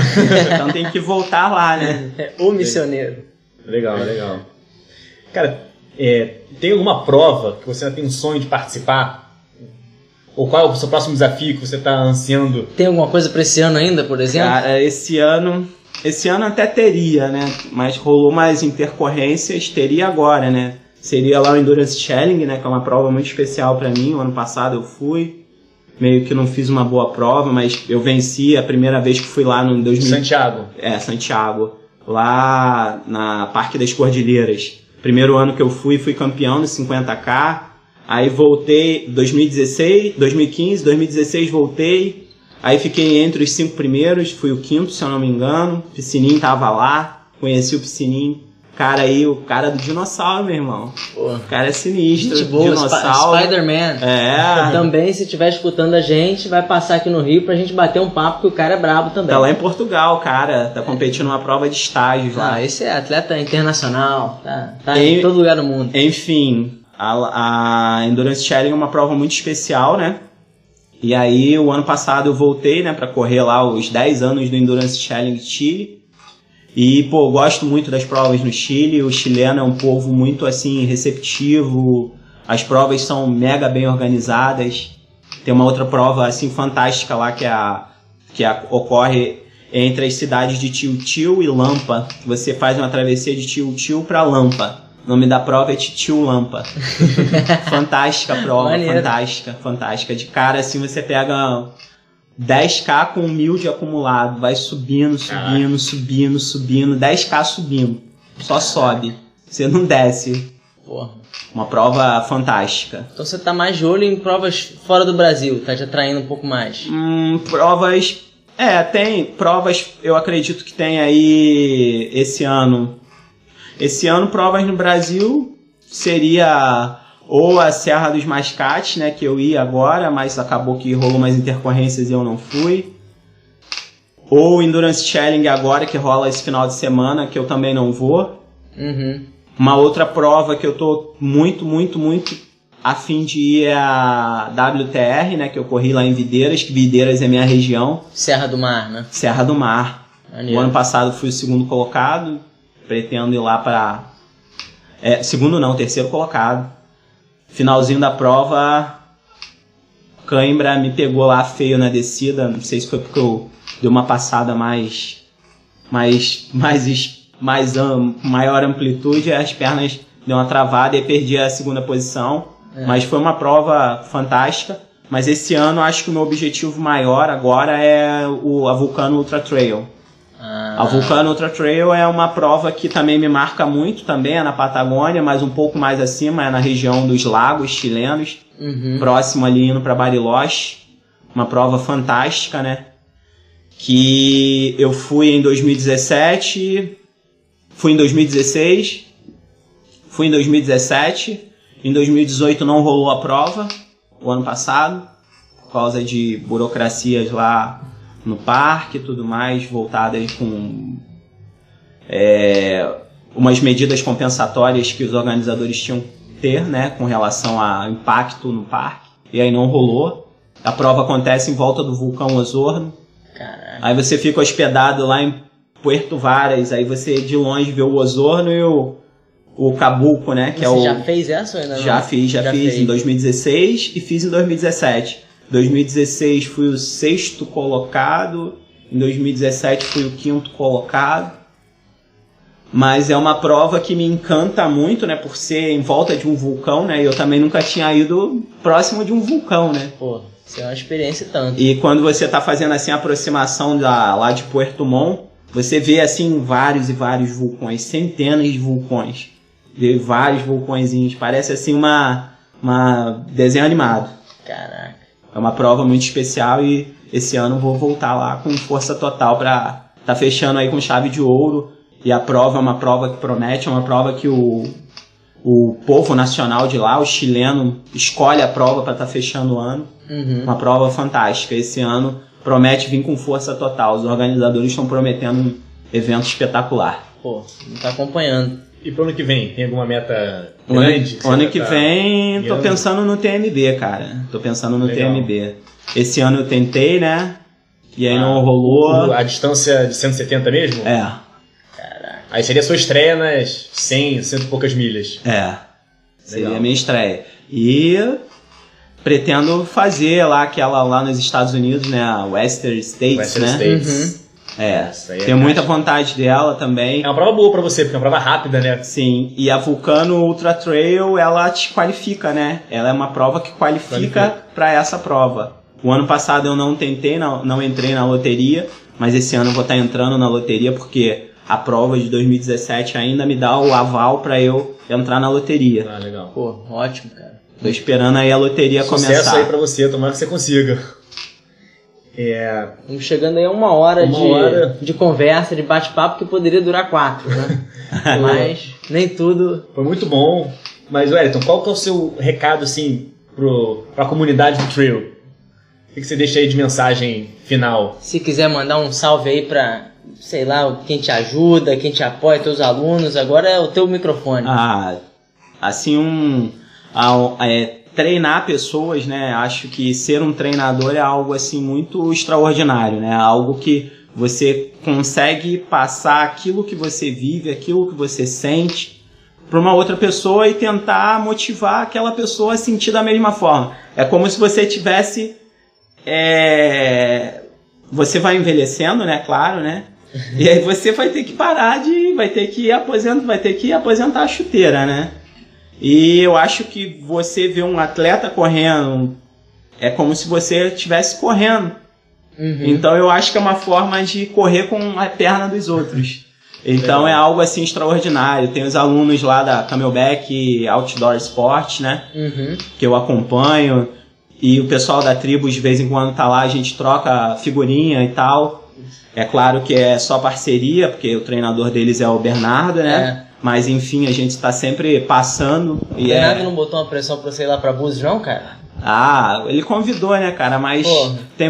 Então tem que voltar lá, né? O missioneiro. Legal. Cara, tem alguma prova que você ainda tem um sonho de participar? Ou qual é o seu próximo desafio que você está ansiando? Tem alguma coisa para esse ano ainda, por exemplo? Cara, esse ano até teria, né? Mas rolou mais intercorrências, teria agora, né? Seria lá o Endurance Challenge, né? Que é uma prova muito especial para mim. O ano passado eu fui, meio que não fiz uma boa prova, mas eu venci a primeira vez que fui lá no 2000. Santiago. Santiago. Lá na Parque das Cordilheiras. Primeiro ano que eu fui campeão no 50K. Aí voltei 2016, 2015, 2016 voltei. Aí fiquei entre os 5 primeiros, fui o 5º, se eu não me engano. O Piscininho tava lá, conheci o Piscininho. Cara aí, o cara do dinossauro, meu irmão. Pô. O cara é sinistro. Gente boa, dinossauro. Spider-Man. Também, se estiver escutando a gente, vai passar aqui no Rio pra gente bater um papo, que o cara é brabo também. Tá lá em Portugal, cara. Tá competindo numa prova de estágios lá. Esse é atleta internacional. Tá em todo lugar do mundo. Enfim, a Endurance Challenge é uma prova muito especial, né? E aí, o ano passado eu voltei, né, pra correr lá os 10 anos do Endurance Challenge Chile. E, pô, gosto muito das provas no Chile. O chileno é um povo muito, assim, receptivo. As provas são mega bem organizadas. Tem uma outra prova, assim, fantástica lá, que ocorre entre as cidades de Tiú-Tiú e Lampa. Você faz uma travessia de Tiú-Tiú pra Lampa. O nome da prova é Titio Lampa. Fantástica a prova, maneiro. Fantástica. De cara, assim, você pega 10K com 1.000 de acumulado. Vai subindo. 10K subindo. Só sobe. Você não desce. Porra. Uma prova fantástica. Então você tá mais de olho em provas fora do Brasil. Tá te atraindo um pouco mais. Provas... tem provas, eu acredito que tem aí esse ano... Esse ano, provas no Brasil seria ou a Serra dos Mascates, né, que eu ia agora, mas acabou que rolou umas intercorrências e eu não fui. Ou o Endurance Challenge agora, que rola esse final de semana, que eu também não vou. Uhum. Uma outra prova que eu tô muito a fim de ir é a WTR, né, que eu corri lá em Videiras, que Videiras é minha região. Serra do Mar, né? Serra do Mar. Maneiro. O ano passado fui o 2º colocado. Pretendo ir lá para... terceiro colocado. Finalzinho da prova, cãibra me pegou lá feio na descida. Não sei se foi porque eu dei uma passada maior amplitude. As pernas deu uma travada e perdi a 2ª posição. Mas foi uma prova fantástica. Mas esse ano acho que o meu objetivo maior agora é a Vulcano Ultra Trail. A Vulcano Ultra Trail é uma prova que também me marca muito, também é na Patagônia, mas um pouco mais acima, é na região dos lagos chilenos, próximo ali indo para Bariloche. Uma prova fantástica, né? Que eu fui em 2017, fui em 2016, fui em 2017, em 2018 não rolou a prova, o ano passado, por causa de burocracias lá no parque e tudo mais, voltadas com umas medidas compensatórias que os organizadores tinham que ter, né, com relação a impacto no parque, e aí não rolou. A prova acontece em volta do vulcão Osorno. Caraca. Aí você fica hospedado lá em Puerto Varas, aí você de longe vê o Osorno e o Cabuco, né, que você já fez essa ou ainda não? Já fiz em 2016 e fiz em 2017. 2016 fui o 6º colocado, em 2017 fui o 5º colocado, mas é uma prova que me encanta muito, né, por ser em volta de um vulcão, né, e eu também nunca tinha ido próximo de um vulcão, né. Pô, isso é uma experiência tanto. E quando você tá fazendo assim a aproximação lá de Puerto Montt, você vê assim vários e vários vulcões, centenas de vulcões, vê vários vulcõezinhos, parece assim uma desenho animado. Caraca. É uma prova muito especial e esse ano vou voltar lá com força total para tá fechando aí com chave de ouro. E a prova é uma prova que promete, é uma prova que o povo nacional de lá, o chileno, escolhe a prova para tá fechando o ano. Uma prova fantástica. Esse ano promete vir com força total. Os organizadores estão prometendo um evento espetacular. Pô, não tá acompanhando. E pro ano que vem, tem alguma meta grande? Ano que vem, tô pensando no TMB, cara. Tô pensando no Legal. TMB. Esse ano eu tentei, né? E aí não rolou. A distância de 170 mesmo? É. Caraca. Aí seria a sua estreia nas 100 e poucas milhas. Seria a minha estreia. E pretendo fazer lá aquela lá nos Estados Unidos, né? A Western States, né? States. Tenho muita vontade dela também. É uma prova boa pra você, porque é uma prova rápida, né? Sim, e a Vulcano Ultra Trail, ela te qualifica, né? Ela é uma prova que qualifica pra essa prova. O ano passado eu não entrei na loteria, mas esse ano eu vou estar entrando na loteria porque a prova de 2017 ainda me dá o aval pra eu entrar na loteria. Ah, legal. Pô, ótimo, cara. Tô esperando aí a loteria começar. Sucesso aí pra você, tomara que você consiga. Estamos chegando aí a uma hora de conversa, de bate-papo, que poderia durar 4, né? Mas nem tudo... Foi muito bom. Mas, Wellington, qual que é o seu recado, assim, pra comunidade do trail? O que você deixa aí de mensagem final? Se quiser mandar um salve aí pra, sei lá, quem te ajuda, quem te apoia, teus alunos, agora é o teu microfone. Treinar pessoas, né? Acho que ser um treinador é algo assim muito extraordinário, né? Algo que você consegue passar aquilo que você vive, aquilo que você sente para uma outra pessoa e tentar motivar aquela pessoa a sentir da mesma forma. É como se você tivesse... Você vai envelhecendo, né? Claro, né? E aí você vai ter que vai ter que aposentar a chuteira, né? E eu acho que você vê um atleta correndo é como se você estivesse correndo. Então eu acho que é uma forma de correr com a perna dos outros. Então é algo assim extraordinário. Tem os alunos lá da Camelback Outdoor Sport, né? Que eu acompanho. E o pessoal da tribo de vez em quando tá lá, a gente troca figurinha e tal. É claro que é só parceria, porque o treinador deles é o Bernardo, né? Mas enfim, a gente tá sempre passando. O Bernardo não botou uma pressão pra você ir lá pra Búzios, não, cara? Ele convidou, né, cara? Mas tem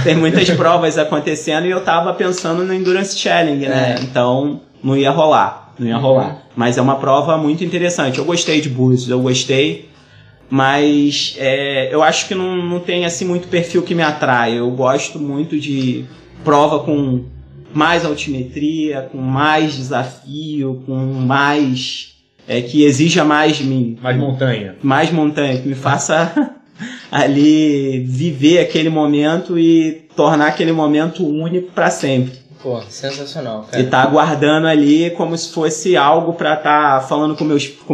tem muitas provas acontecendo e eu tava pensando no Endurance Challenge, né? Então não ia rolar. Mas é uma prova muito interessante. Eu gostei de Búzios, mas eu acho que não tem assim muito perfil que me atrai. Eu gosto muito de prova com mais altimetria, com mais desafio, com mais... que exija mais de mim. Mais montanha, que me faça ali viver aquele momento e tornar aquele momento único para sempre. Pô, sensacional, cara. E tá aguardando ali como se fosse algo para estar falando com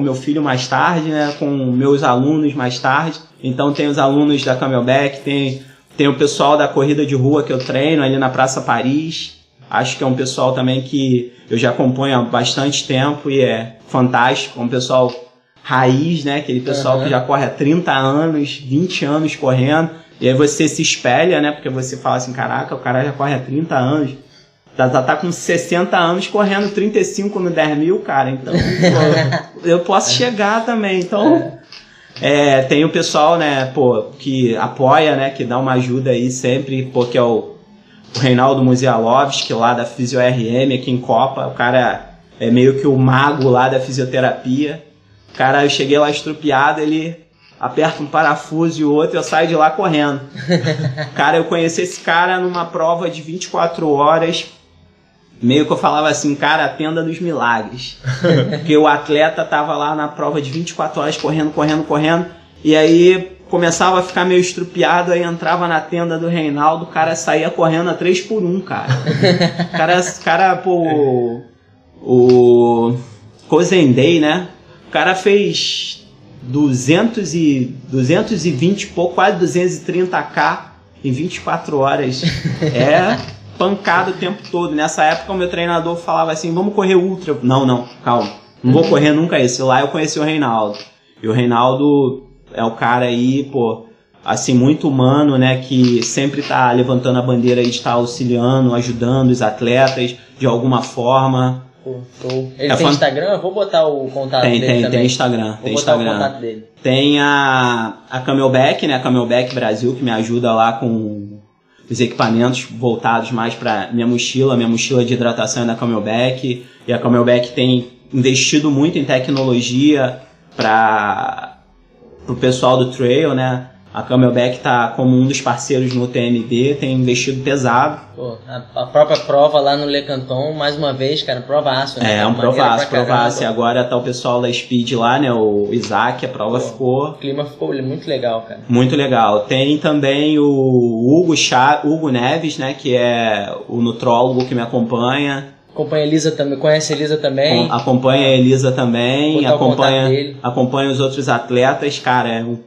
meu filho mais tarde, né? Com meus alunos mais tarde. Então tem os alunos da Camelback, tem o pessoal da corrida de rua que eu treino ali na Praça Paris. Acho que é um pessoal também que eu já acompanho há bastante tempo e é fantástico. É um pessoal raiz, né? Aquele pessoal que já corre há 30 anos, 20 anos correndo. E aí você se espelha, né? Porque você fala assim, caraca, o cara já corre há 30 anos. Tá com 60 anos correndo 35 no 10 mil, cara. Então, eu posso chegar também. Então, tem o pessoal, né, que apoia, né? Que dá uma ajuda aí sempre, que é o Reinaldo Muzialovski, lá da Fisio RM, aqui em Copa. O cara é meio que o mago lá da fisioterapia. Cara, eu cheguei lá estrupiado, ele aperta um parafuso e o outro, eu saio de lá correndo. Cara, eu conheci esse cara numa prova de 24 horas, meio que eu falava assim, cara, a tenda dos milagres. Porque o atleta tava lá na prova de 24 horas correndo, e aí começava a ficar meio estrupiado, aí entrava na tenda do Reinaldo, o cara saía correndo a 3x1, cara. O Cozendei, né? O cara fez 220 e pouco, quase 230k em 24 horas. Pancada o tempo todo. Nessa época o meu treinador falava assim, vamos correr ultra. Não, calma. Não vou correr nunca esse. Lá eu conheci o Reinaldo. E o Reinaldo é o cara aí, assim, muito humano, né? Que sempre tá levantando a bandeira de estar auxiliando, ajudando os atletas de alguma forma. Ele tem Instagram? Eu vou botar o contato dele também. Tem Instagram. Vou botar o contato dele. Tem a Camelback, né? A Camelback Brasil, que me ajuda lá com os equipamentos voltados mais para minha mochila de hidratação é da Camelback. E a Camelback tem investido muito em tecnologia para o pessoal do trail, né? A Camelback tá como um dos parceiros no TMB, tem investido pesado. Pô, a própria prova lá no Le Canton, mais uma vez, cara, provaço, né? Um provaço. E agora tá o pessoal da Speed lá, né? O Isaac, a prova ficou... O clima ficou muito legal, cara. Muito legal. Tem também o Hugo Neves, né? Que é o nutrólogo que me acompanha. Acompanha a Elisa também, conhece a Elisa também. Acompanha a Elisa também, acompanha os outros atletas, cara, é um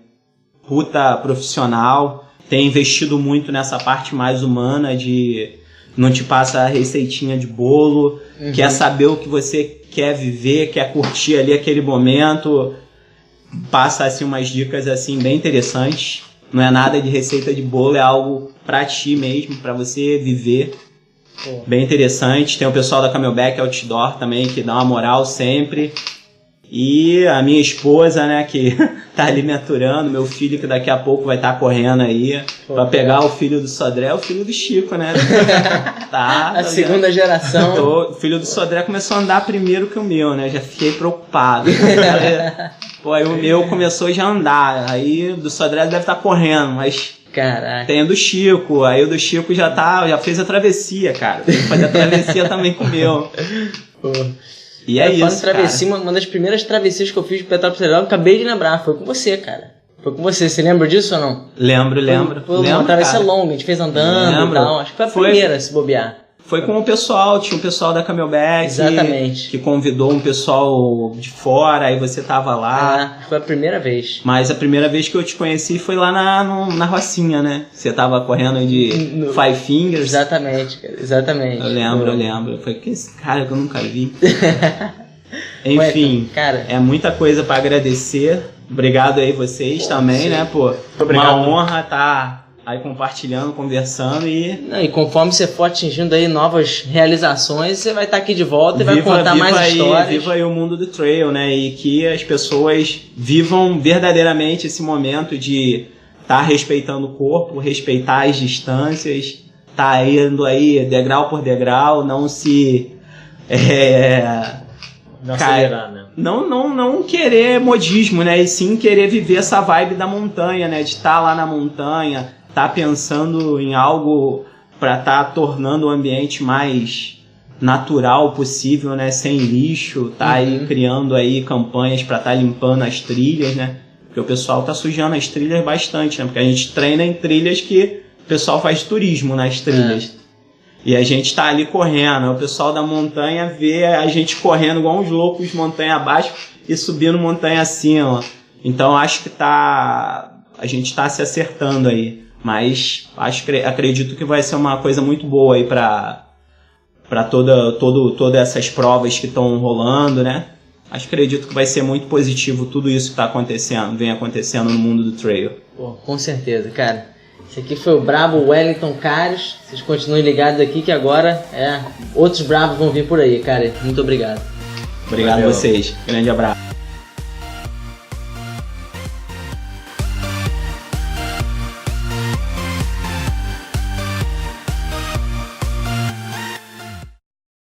puta profissional, tem investido muito nessa parte mais humana de não te passa a receitinha de bolo, quer saber o que você quer viver, quer curtir ali aquele momento, passa assim umas dicas assim bem interessantes, não é nada de receita de bolo, é algo pra ti mesmo, pra você viver. Bem interessante. Tem o pessoal da Camelback Outdoor também, que dá uma moral sempre. E a minha esposa, né, que tá ali me aturando. Meu filho, que daqui a pouco vai estar correndo aí. Pra pegar o filho do Sodré, o filho do Chico, né? A segunda geração. O filho do Sodré começou a andar primeiro que o meu, né? Já fiquei preocupado. Pô, aí o meu começou já a andar. Aí o do Sodré deve estar correndo, mas... Caraca. Tem o do Chico, aí o do Chico já fez a travessia, cara. Tem que fazer a travessia também com o meu. Pô. E é isso, travessia, uma das primeiras travessias que eu fiz de Petrópolis, eu acabei de lembrar, foi com você, cara. Foi com você, você lembra disso ou não? Lembro. Foi uma travessia longa, a gente fez andando e tal, acho que foi a primeira, se bobear. Foi com o pessoal, tinha o pessoal da Camelback. Exatamente. Que convidou um pessoal de fora, aí você tava lá. Foi a primeira vez. Mas a primeira vez que eu te conheci foi lá na Rocinha, né? Você tava correndo de Five Fingers. Exatamente, cara, exatamente. Eu lembro. Foi que esse cara que eu nunca vi. Enfim, cara, é muita coisa pra agradecer. Obrigado aí vocês também, né? Pô, obrigado. Uma honra estar aí compartilhando, conversando e conforme você for atingindo aí novas realizações, você vai estar aqui de volta e vai contar mais histórias. Viva aí o mundo do trail, né? E que as pessoas vivam verdadeiramente esse momento de estar respeitando o corpo, respeitar as distâncias, tá indo aí degrau por degrau, não se... Não acelerar, né? Não querer modismo, né? E sim querer viver essa vibe da montanha, né? De estar lá na montanha, tá pensando em algo para estar tornando o ambiente mais natural possível, né? Sem lixo, tá aí criando aí campanhas para estar limpando as trilhas, né? Porque o pessoal tá sujando as trilhas bastante, né? Porque a gente treina em trilhas que o pessoal faz turismo nas trilhas. E a gente tá ali correndo, o pessoal da montanha vê a gente correndo igual uns loucos montanha abaixo e subindo montanha acima. Então acho que a gente tá se acertando aí. Mas acredito que vai ser uma coisa muito boa aí pra todas essas provas que estão rolando, né? Acredito que vai ser muito positivo tudo isso que tá acontecendo, vem acontecendo no mundo do trail. Pô, com certeza, cara. Esse aqui foi o brabo Wellington Karius. Vocês continuem ligados aqui que agora outros bravos vão vir por aí, cara. Muito obrigado. Obrigado a vocês. Grande abraço.